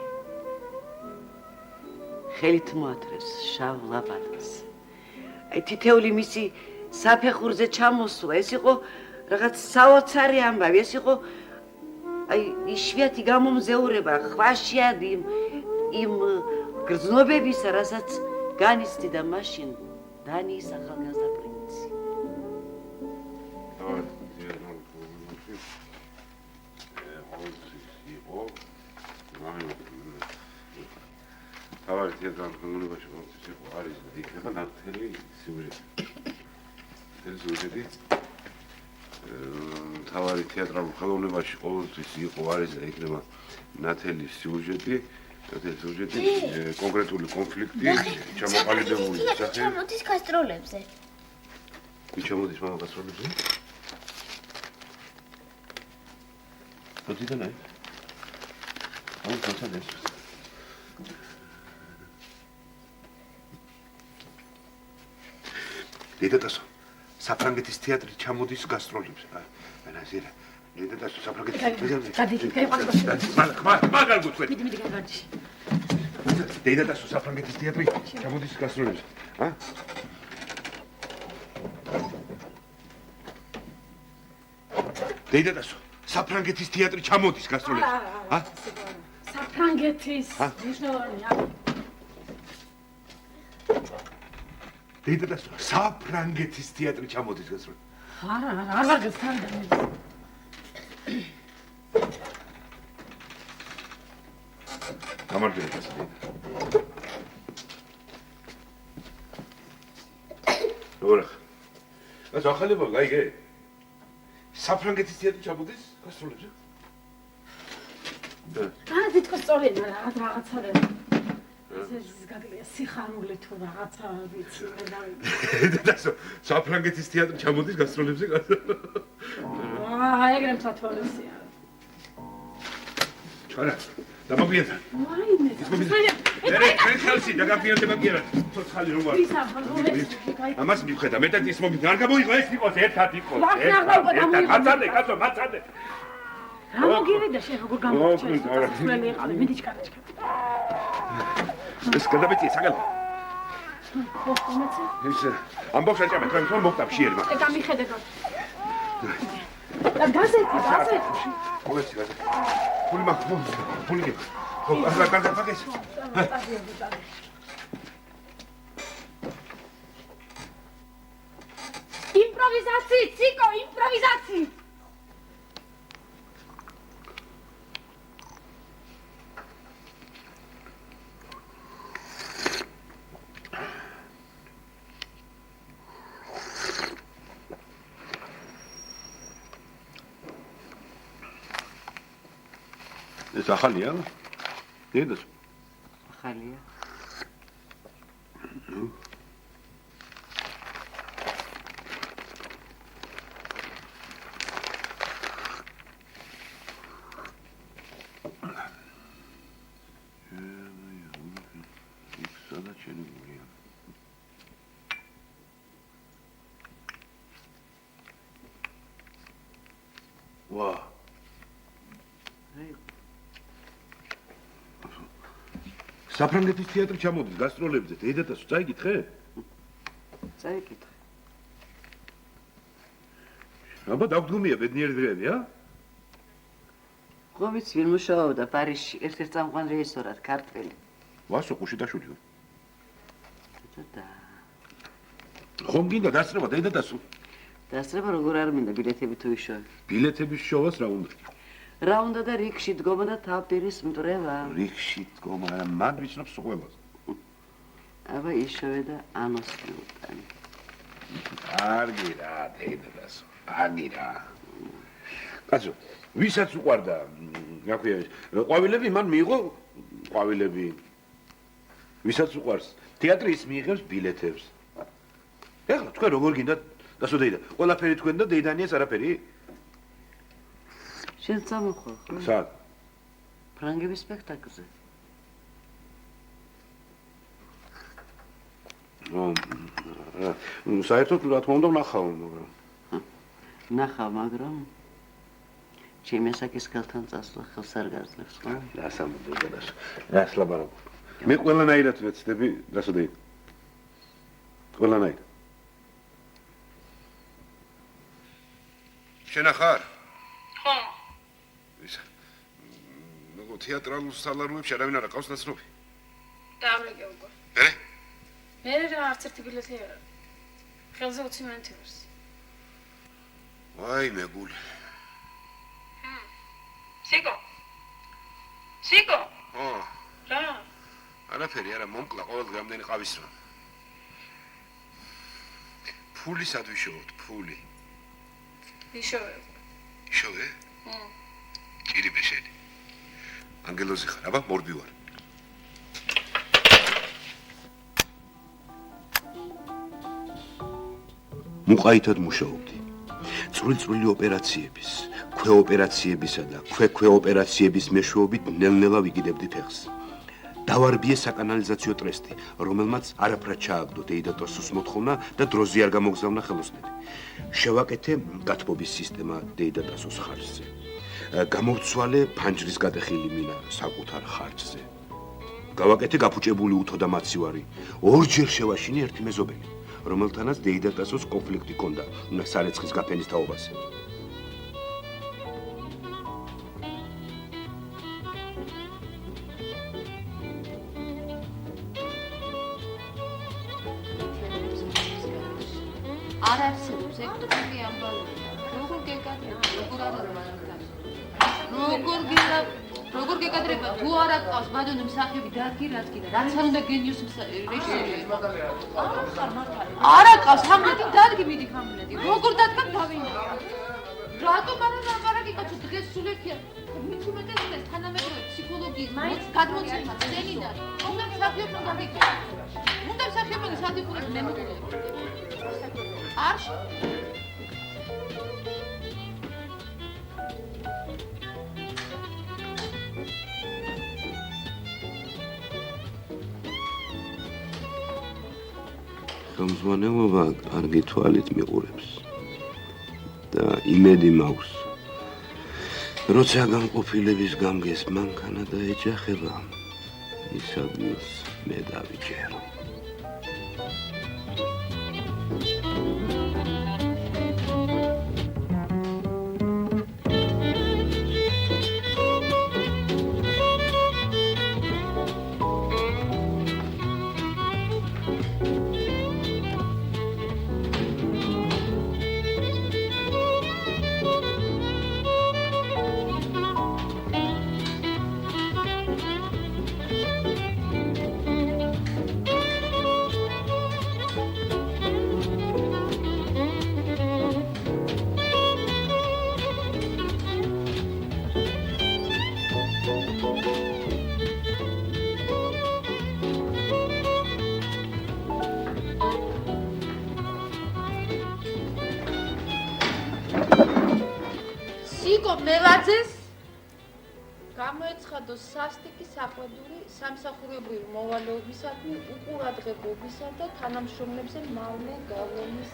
ხელით მოათრევს შავ ლაპარაკს აი თითეული მისი საფეხურზე ჩამოსვა, ეს იყო რაღაც საოცარი ამბავი, ეს იყო აი იშვიათი გამომზეურება ხვაშიად იმ გრძნობებისა, რასაც განიცდიდა მაშინ დანიის ახალგაზრდა პრინცი. თავარი თეატრალურ ხელოვნებაში კონცერტი იყო არის და იქნება ნათელი სიუჟეტი. თავარი თეატრალურ ხელოვნებაში ყოველთვის იყო არის და იქნება ნათელი სიუჟეტი, კონკრეტული კონფლიქტი, ჩამოყალიბებული სახე. ჩამოდის გასტროლებზე. ვინ ჩამოდის მამა გასტროლებზე? როდიდან აი? აუ გასადეს. დედატასო, საფრანგეთის თეატრი ჩამოდის გასტროლებზე. მენაზირა, დედატასო, საფრანგეთის თეატრი. მაგარ გუწვეთ. მიდი გავარჯი. დედატასო, საფრანგეთის თეატრი ჩამოდის გასტროლებზე. დედატასო, საფრანგეთის თეატრი ჩამოდის გასტროლებზე. საფრანგეთის მნიშვნელოვანია. დედატასო, საფრანგეთის თეატრი ჩამოდის გასტროლებზე. არა, არ ვარ გასწავლილი. გამარჯვება გასა. როგორ ხარ? ეს ახალება გაიგე? საფრანგეთის თეატრი ჩამოდის გასტროლებზე? არა, თვითონ სწორია, მაგრამ რაღაცა ეს გაგლია სიხანული თუ რაღაცა ვიცი, ვერ დავიგე. დედასო, საფრანგეთის თეატრი ჩამოდის გასტროლებზე? ეგრე მთათვალისია. ჩარა, დამაგვიეთა. ვაიმე. მე ხელში დაგაფიერდება კიერა. ცოცხალი რომ ვარ. ამას მივხედა, მეტად ის მომი არ გამოიღო ეს იყოს ერთად იყოს. მაცადე, კაცო, მაცადე. რა მოგივიდა შენ როგორ გამორჩეს? სულელი იყავი, მიდი ჩკარაჩკა. ეს გადაბეჭი საგალო. ხო, მომეცე. ეს ამბობს აჭამე, თქვენ მოგტა ფშიერმა. გამიხედებო. გაზეთი. მოგეცი გაზეთი. ფული მაგ, ფული გე. ხო, ახლა გაგაფაგეს. იმპროვიზაცი, ციკო, იმპროვიზაცი. ეს ახალია? დედას. ახალია. ვა. საფრანგეთის თეატრი ჩამოდის გასტროლებზე, დედატასო, წაიკითხე? წაიკითხე. აბა დაგდგომია ბედნიერი დღეები, ხო ვიცი, ვინ მუშაობდა პარიზში, ერთ-ერთ წამყვან რეჟისორად, ქართველი. ვასო ყუშიდაშვილი. და ხომ გინდა დასწრება დედატასო? დასწრება როგორ არ მინდა ბილეთები თუ იშოვე. ბილეთების შოვას რა უნდა? რა უნდა და რიგში დგომა და თავპირის მტვრევა. რიგში დგომა, მან ვიცნობს ყველას. აბა იშოვე და ანოს მიუტანი. კარგი რა, დედატასო, კარგი რა. კაცო, ვისაც უყვარდა, რა ქვია, ყვავილები მან მიიღო ყვავილები. ვისაც უყვარს, თეატრი ის მიიღებს ბილეთებს. ეხლა თქვენ როგორ გინდათ დასო დეიდა? ყველაფერი თქვენ და დეიდანიას არაფერი? შენ წამოხვალ, ხო? სად? ფრანგების სპექტაკლზე. საერთოდ რა თქმა უნდა ვნახავ, მაგრამ ნახავ, მაგრამ ჩემი ასაკის ქალთან წასვლა ხელს არ გაძლევს, ხო? რას ამბობ დედას? რას ლაბარაკობ? მე ყველანაირად ვეცდები დასო დეიდა. ყველანაირად. შენ ახარ? ხო. ისა. ნუ თეატრალურ სალაროებში არავინ არ აყავს ნაცნობი. დავრიგე უკვე. მე? მე რა არც ერთი ბილეთი არ არის. ხელზე 20 მანეთი ვარს. ვაი მეგული. სიკო. სიკო. ო, რა? არაფერი არა, მომკლა ყოველდღე ამდენი ყავის რა. ფული სად ვიშოვოთ, ფული? ვიშოვე. შოვე? ჭირიმე შენი. ანგელოზი ხარ, აბა მორბი ვარ. მუყაითად მუშაობდი. წვრილ-წვრილი ოპერაციების, ქვეოპერაციებისა და ქვექვე ოპერაციების მეშვეობით ნელ-ნელა ვიგიდებდი ფეხს. დავარბიე საკანალიზაციო ტრესტი, რომელმაც არაფრად ჩააგდო დეიდატოსის მოთხოვნა და დროზე არ გამოგზავნა ხელოსნები. შევაკეთე გათბობის სისტემა დეიდატოსის ხარჯზე. გამოვცვალე ფანჯრის გადახილი მინა საკუთარ ხარჯზე. გავაკეთე გაფუჭებული უთო და მაცივარი. ორჯერ შევაშინე ერთი მეზობელი, რომელთანაც დეიდატოსის კონფლიქტი ჰქონდა სარეცხის გაფენის თაობაზე. არ არსებობს ექტოფილი ამბავია. როგორ გეკადრება? როგორ არ როგორ გეკადრება? თუ არ აყავს ბადონი მსახიობი დარგი რადგან რაც არ უნდა გენიოს რეჟისორი. არ აყავს ჰამლეტი დარგი მიდი ჰამლეტი. როგორ დადგან დავინია? რატომ არ ლაპარაკი კაცო დღეს სულ ერთია. მithumetes ეს თანამედროვე ფსიქოლოგიის გადმოცემა სცენიდან. უნდა მსახიობი უნდა გიქნა. უნდა მსახიობი სადიხურებს მე მოკლედ. არ ხელმძღვანელობა კარგი თვალით მიყურებს და იმედი მაქვს, როცა განყოფილების გამგეს მანქანა დაეჯახება, ის ადგილს მე დავიჯერო. მელაძეს გამოეცხადო სასტიკი საყვედური სამსახურებრივი მოვალეობისადმი უყურადღებობისა და თანამშრომლებზე მავნე გავლენის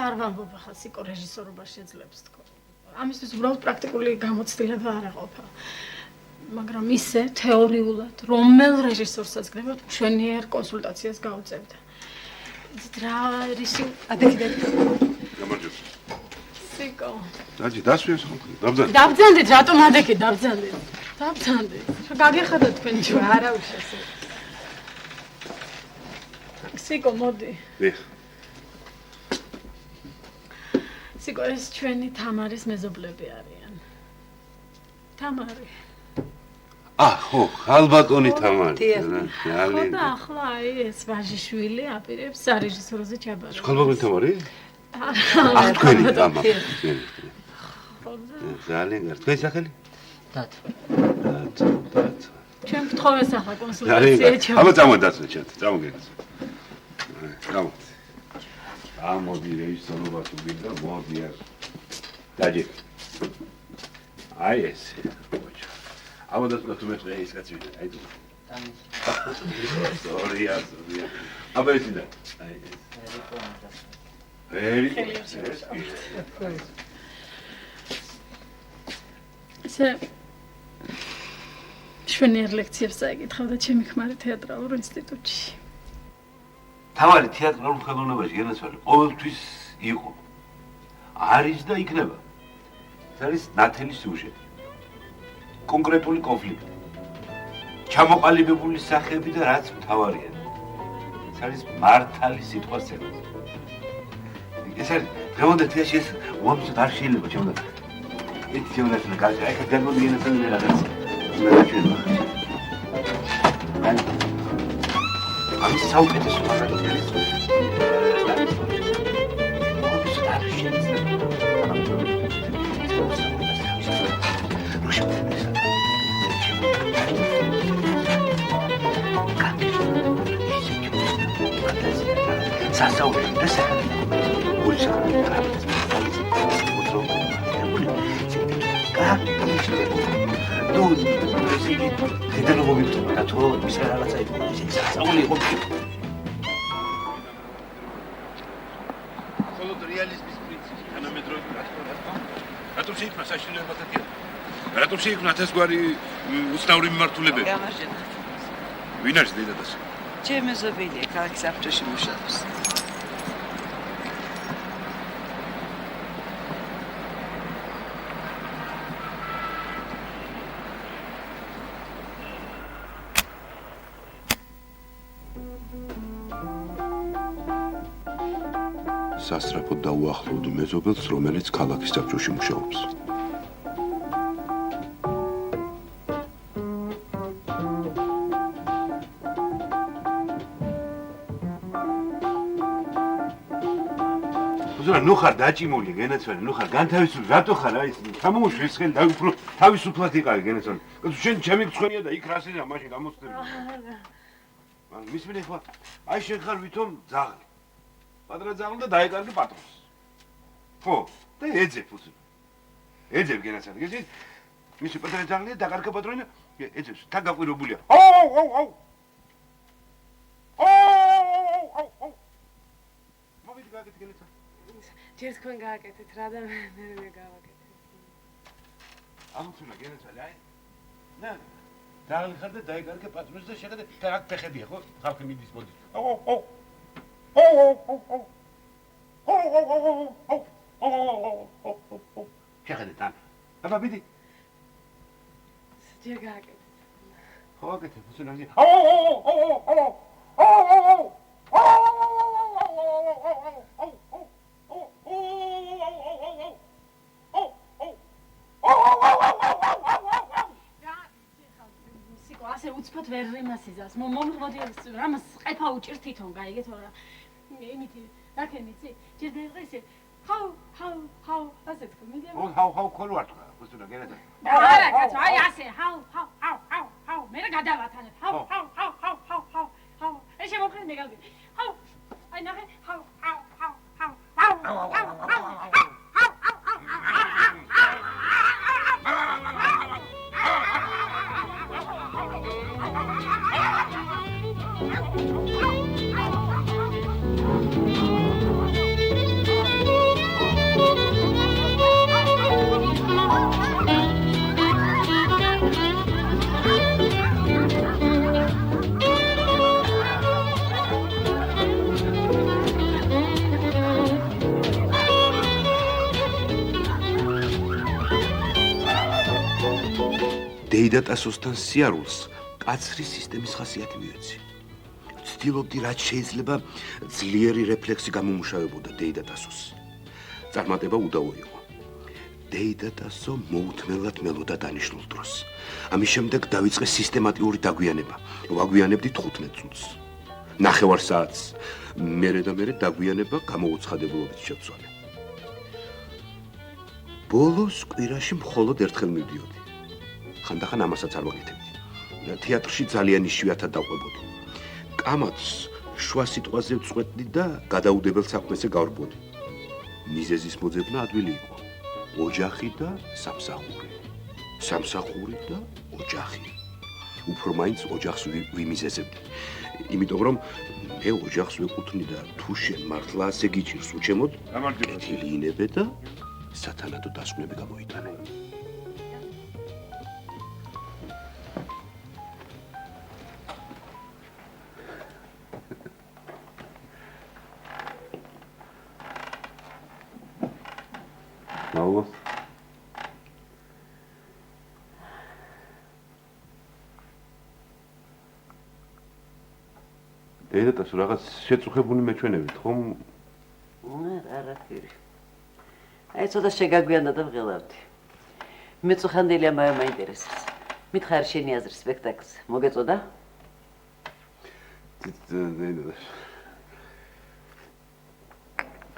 არ ვამბობ ახლა სიკო რეჟისორობა შეძლებს თქო. ამისთვის უბრალოდ პრაქტიკული გამოცდილება არ აყოფა. მაგრამ ისე თეორიულად რომელ რეჟისორსაც გნებავთ მშვენიერ კონსულტაციას გაუწევდა. რა რისი ადექიდეთ. გამარჯობა. სიკო. დაჯი დასვიეს ხო? დავბძანდით, რატომ ადექი დავბძანდით? დავბძანდით. გაგეხადოთ თქვენ ჯო არა უშასო. სიკო მოდი. ვიხ. სიკო ეს ჩვენი თამარის მეზობლები არიან. თამარი. ხო, ალბატონი თამარი. ხო და ახლა აი ეს ვაჟიშვილი აპირებს სარეჟისოროზე ჩაბარებას. ალბატონი თამარი? თქვენი დამა. ძალიან კარგი. თქვენი სახელი? დათო. ჩვენ გთხოვეს ახლა კონსულტაცია ჩავ. აბა წამოდაცნე ჩათ, წამოგეცე. გამო. ამოდი რეჟისორობას უბინდა, მოდი არ. დაჯი. აი ეს. ამოდაცნე თუ მე ეს კაცი ვიდა, აი თუ. სორია. აბა ეს და. აი ეს. ვერი. ესე შვენიერ ლექციებს წაიკითხავდა ჩემი ქმარი თეატრალურ ინსტიტუტში. თამარი თეატრალურ ხელოვნებაში განაცხადი ყოველთვის იყო. არის და იქნება. ეს არის ნათელი სიუჟეტი. კონკრეტული კონფლიქტი. ჩამოყალიბებული სახეები და რაც მთავარია. ეს არის მართალი სიტყვა სცენაზე. ეს არის დღევანდელ თეატრში ეს უამბობთ არ შეიძლება ჩემთან. ეს შემოგვიყვანა კარგი, აი ხა გამოდიენა თემი რაღაც. ამის საუკეთესო მაგალითი არის. სასაუბრო და სახელი. დედან მოგიწონა და თუ ის რაღაცა იყო ისე სასაული იყო. მხოლოდ რეალიზმის პრინციპი, თანამედროვე რატომ შეიქმნა საშინელებათა თეატრი? რატომ შეიქმნა ასგვარი უცნაური მიმართულებები? ვინ არის დედადასი? ჩემი მეზობელია, ქალაქის საფრთხეში მუშაობს. სასწრაფოდ დაუახლოვდი მეზობელს, რომელიც ქალაქის საბჭოში მუშაობს. ზურა, ნუ ხარ დაჭიმული, გენაცვალე, ნუ ხარ განთავისუფლებული, რატო ხარ აი ეს? ჩამოუშვი ეს ხელი და უფრო თავისუფლად იყავი, გენაცვალე. შენ ჩემი გწვენია და იქ რასეა მაშინ გამოსწრები. მისმენი ხარ, აი შენ ხარ ვითომ ძაღლი. პატრა ძაღლი და დაეკარგი პატრონს. ხო, და ეძებ უცებ. ეძებ გენაცვალე. გესმის? მისი პატრა ძაღლია, დაკარგა პატრონი, ეძებს, თან გაყვირებულია. აუ! მოვიდი გაკეთე გენაცვალე. ჯერ თქვენ გააკეთეთ რა და მე გავაკეთე. ამცულა გენაცვალე, აი. ნა. ძაღლი ხარ და დაეკარგა პატრონს და შეხედე, თან ფეხებია, ხო? ხალხი მიდის მოდის. აუ! შეხედე თან. აბა მიდი. ჯერ გააკეთეთ. ხო, აკეთე, ფუსუნაგი. ასე უცბად ვერ იმასიზავს. მომღოდი რამას ყეფა უჭირს თვითონ, გაიგეთ რა. იმითი, რაკენი ცი? ჯერ დღეს ჰაუ, ასე თქო, მიდია. ჰაუ, ხო არ თქვა, ფუსუნა გენადა. არა, კაცო, აი ასე, ჰაუ, მე რა გადავათანებ. ჰაუ. ეს შემოხდე მე გავდი. ჰაუ. აი ნახე, ჰაუ. დეიდატასოსთან სიარულს კაცრი სისტემის ხასიათი მიეცი. ვცდილობდი რაც შეიძლება ძლიერი რეფლექსი გამომუშავებოდა დეიდატასოს. წარმატება უდავო იყო. დეიდატასო მოუთმელად მელოდა დანიშნულ დროს. ამის შემდეგ დავიწყე სისტემატიური დაგვიანება. ვაგვიანებდი 15 წუთს. 9 საათს. მერე დაგვიანება გამოუცხადებულობით შეცვალე. ბოლოს კვირაში მხოლოდ ერთხელ მივდიოდი. ხანდახან ამასაც არ ვაკეთებდი. თეატრში ძალიან იშვიათად დავყვებოდი. კამათს შუა სიტყვაზე ვწყვეტდი და გადაუდებელ საქმეზე გავრბოდი. მიზეზის მოძებნა ადვილი იყო. ოჯახი და სამსახური. სამსახური და ოჯახი. უფრო მაინც ოჯახს ვიმიზეზებდი. იმიტომ რომ მე ოჯახს ვეკუთვნი და თუ შენ მართლა ასე გიჭირს უჩემოდ, ეთილინებე და სათანადო დასკვნები გამოიტანე. დედატას რაღაც შეწუხებული მეჩვენებით, ხომ? არაფერი. აი ცოტა შეგაგვიანდა და ვღელავდი. მეწუხანდელი ამავე მაინტერესებს. მითხარ შენი აზრი სპექტაკლზე. მოგეწოდა? დედატას.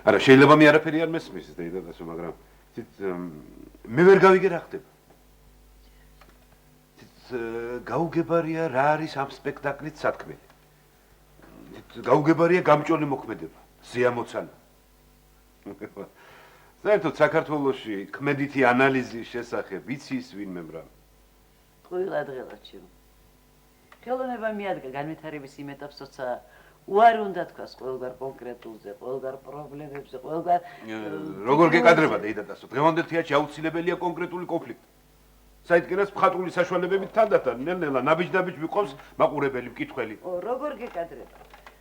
არა, შეიძლება მე არაფერი არ მესმის დედატასო, მაგრამ მე ვერ გავიგე რა ხდება. გაუგებარია რა არის ამ სპექტაკლით სათქმელი. გაუგებარია გამჭოლი მოქმედება, ზეამოცანა. საერთოდ საქართველოში ქმედითი ანალიზის შესახებ იცის ვინმე მრავალი? ყველადღელად ჩემო. ხელოვნება მიადგა განვითარების იმ ეტაპს, როცა უარი უნდა თქვას ყველგან კონკრეტულზე, ყველგან პრობლემებზე, ყველგან როგორ გეკადრება დედატასო? დღევანდელ თეატრში აუცილებელია კონკრეტული კონფლიქტი. საიდკენას მხატვრული საშუალებებით თანდათან ნელ-ნელა ნაბიჯ-ნაბიჯ ვიყავს მაყურებელი, მკითხველი. როგორ გეკადრება?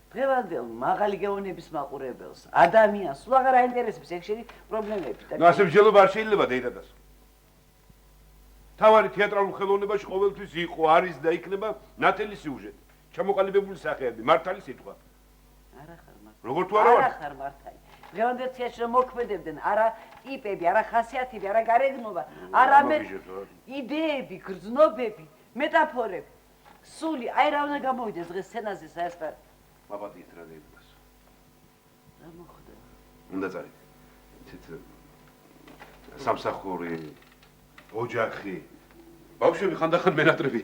დღევანდელ მაღალი გეონების მაყურებელს, ადამიანს სულ აღარ აინტერესებს ეგ შენი პრობლემები და ასე მსჯელობა არ შეიძლება დედატასო. თავარი თეატრალურ ხელოვნებაში ყოველთვის იყო, არის და იქნება ნათელი სიუჟეტი. ჩამოყალიბებული სახეები, მართალი სიტყვა. არა ხარ მართალი. როგორ თუ არა ვარ? არა ხარ მართალი. დღევანდელ თეატრში რომ მოქმედებდნენ, არა ტიპები, არა ხასიათები, არა გარეგნობა, არამედ იდეები, გრძნობები, მეტაფორები. სული, აი რა უნდა გამოვიდეს დღეს სცენაზე საერთოდ. მაპატიეთ რა დედატასო. რა მოხდა? უნდა წარით. სამსახური, ოჯახი. ბავშვები ხანდახან მენატრები.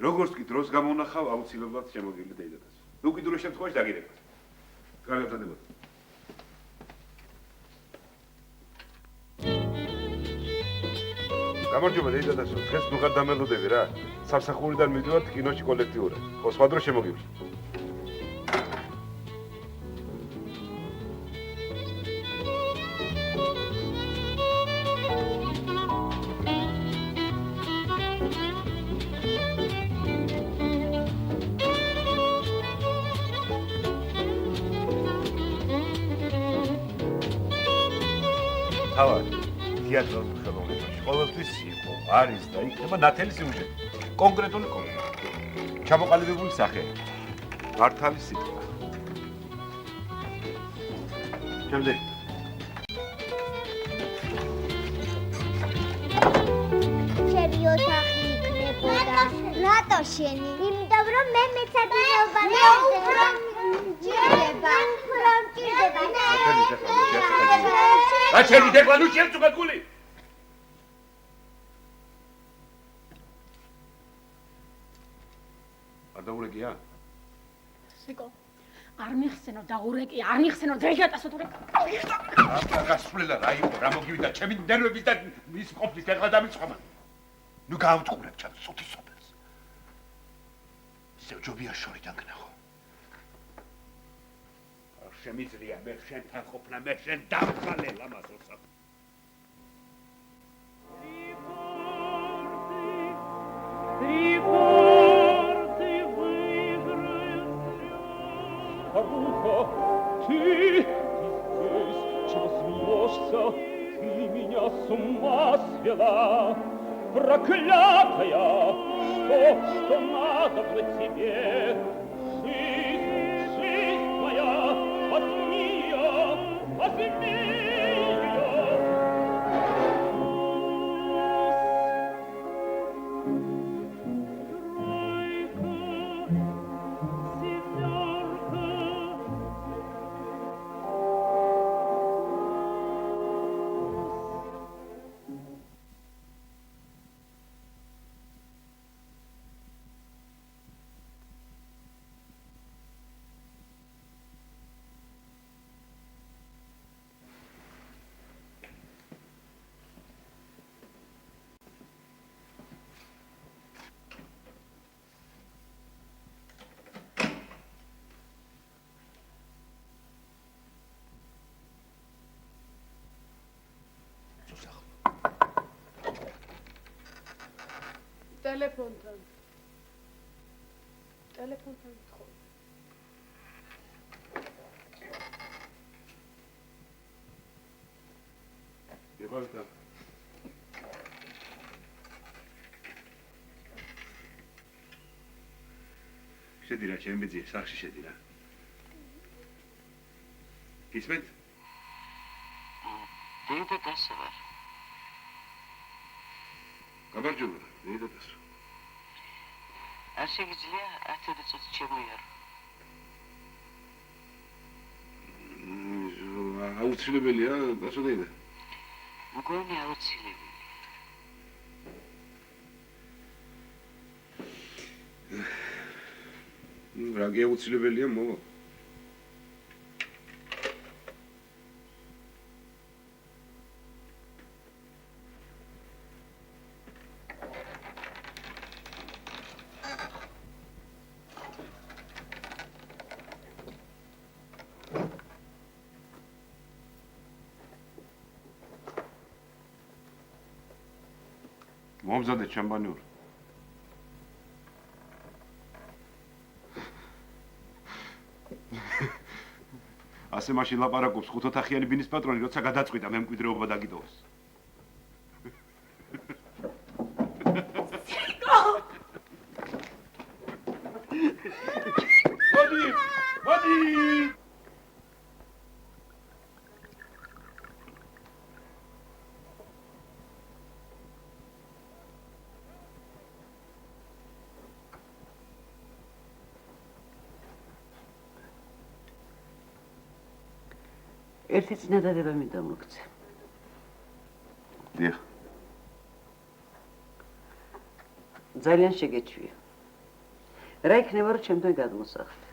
როგორც კი დროს გამონახავ, აუცილებლად შემოგილი დედატასო. ნუ კიდურ შემთხვევაში დაგირეკოთ. გარდადებოდ. გამარჯობა დედატასო, დღეს ნუღარ დამელოდები რა. სამსახურიდან მივდივართ კინოში კოლექტიურად. ხო, სხვა დრო შემოგივლი. თავად თეატრალურ ხელოვნებაში ყოველთვის იყო, არის და იქნება ნათელი სიუჟეტი. კონკრეტული კონფლიქტი. ჩამოყალიბებული სახეები. მართალი სიტყვა. შემდეგ. ჩემი ოთახი იქნებოდა. რატო შენი? იმიტომ რომ მე მეცადინეობა მეუბრო მჭირდება. რა ჩემი დეკლა ნუ შემწუხა გული? არ დაურეკია? სიკო, არ მიხსენო დაურეკი, არ მიხსენო დედატასო თუ რა გასვლა რა იყო, რა მოგივიდა ჩემი ნერვების და ის კონფლიქტი ახლა დამიწყობა. ნუ გავწყურებ ჩემს სუთისობელს. სევჯობია შორიდან გნახო. არ შემიძლია მე შენთან ყოფნა, მე შენ დავხალე ლამაზოცა. Ты здесь, чего смеешься? Ты меня с ума свела, проклятая! Что надо было тебе? Жизнь моя, возьми ее, возьми! ტელეფონთან. ტელეფონთან ხო. იღავდა. შედი რა ჩემი ბიძი, სახში შედი რა. გისმენთ? დედა დასვარ. გამარჯობა, დედა დასვარ. არ შეგიძლია 10 წუთი შემოიარო. აუცილებელია, დასვა დედა. მგონი აუცილებელი. რა გეაუცილებელია მოვა. მომზადეთ შამპანი ურ. ასე მაშინ ლაპარაკობს ხუთოთახიანი ბინის პატრონი, როცა გადაწყვიტა მემკვიდრეობა დაგიდოვოს. მოდი! მოდი! ერთი წინადადება მინდა მოგცე. დიახ. ძალიან შეგეჩვია. რა იქნება რომ ჩემთან გადმოსახლე?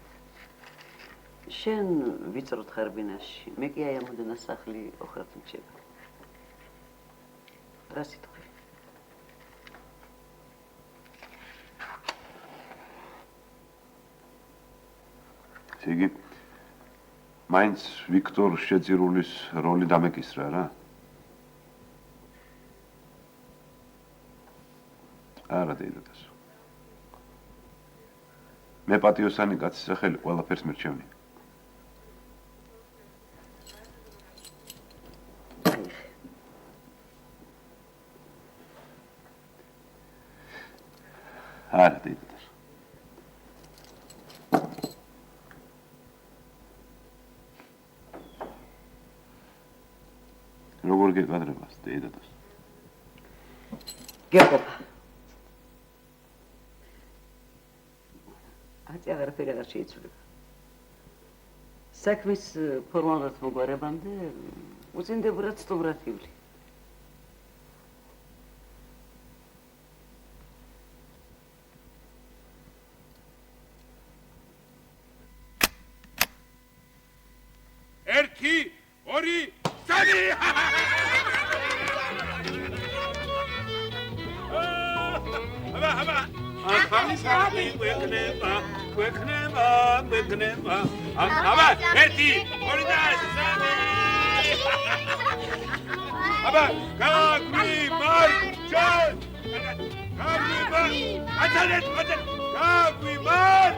შენ ვიწროთ ხარბინაში, მე კი აი ამოდენა სახლი ოხრად მჭება. რა სიტყვი? სიგი მაინც ვიქტორ შეძირულის როლი დამეკისრა რა? არა დედას. მე პატიოსანი კაცის სახელი ყველაფერს მერჩევნი. არა დედას. როგორ გეკადრებას დედას? გეყოფა. აწი აღარაფერი აღარ შეიცვლება. საქმის ფორმალურად მოგვარებამდე უწინდებურად სტუმრად ივლი. ერთი, ორი, სამი! აბა! ახალი გვექნება. აბა, ერთი, ორი და სამი! აბა, გაგვიმარ ჩვენ! გაგვიმარ! აცალეთ! გაგვიმარ!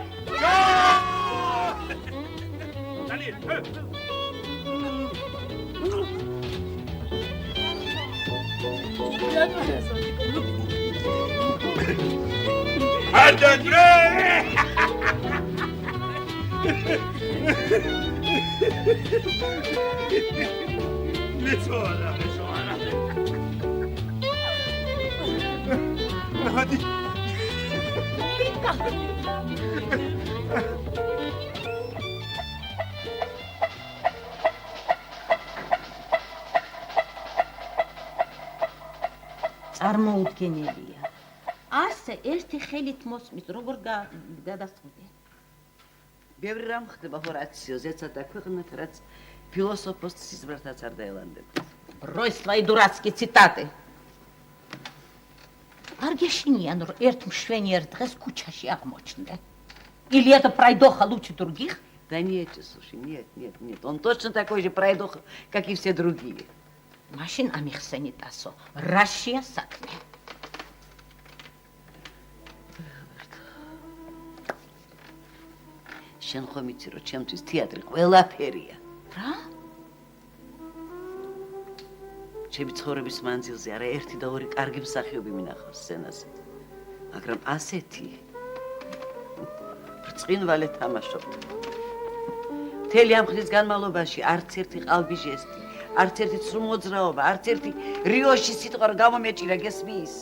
წარმოუდგენელია. ასე ერთი ხელით მოსმის, როგორ გადასწყვეტი. ბევრი რამ ხდება ჰორაციო, ზეცად აქვეყნეთ, რაც ფილოსოფოს სიზმრთაც არ დაელანდება. Бросьлай дурацкие цитаты. არ გეშინიან, რომ ერთ მშვენიერ დღეს ქუჩაში აღმოჩნდე. Или это пройдоха лучше других? Да нет, слушай, нет. Он точно такой же пройдоха, как и все другие. Машин амიხსენით ასო. რაშია საქმე? შენ ხომ იცი რომ ჩემთვის თეატრი ყველაფერია. რა? ჩემი ცხოვრების მანძილზე არა ერთი და ორი კარგი მსახიობი მინახავს სცენაზე. მაგრამ ასეთი ბრწყინვალე თამაშობთ. მთელი ამ ხნის განმავლობაში არც ერთი ყალბი ჟესტი, არც ერთი ცრუ მოძრაობა, არც ერთი რიოში სიტყვა რომ გამომეჭირა გესმის?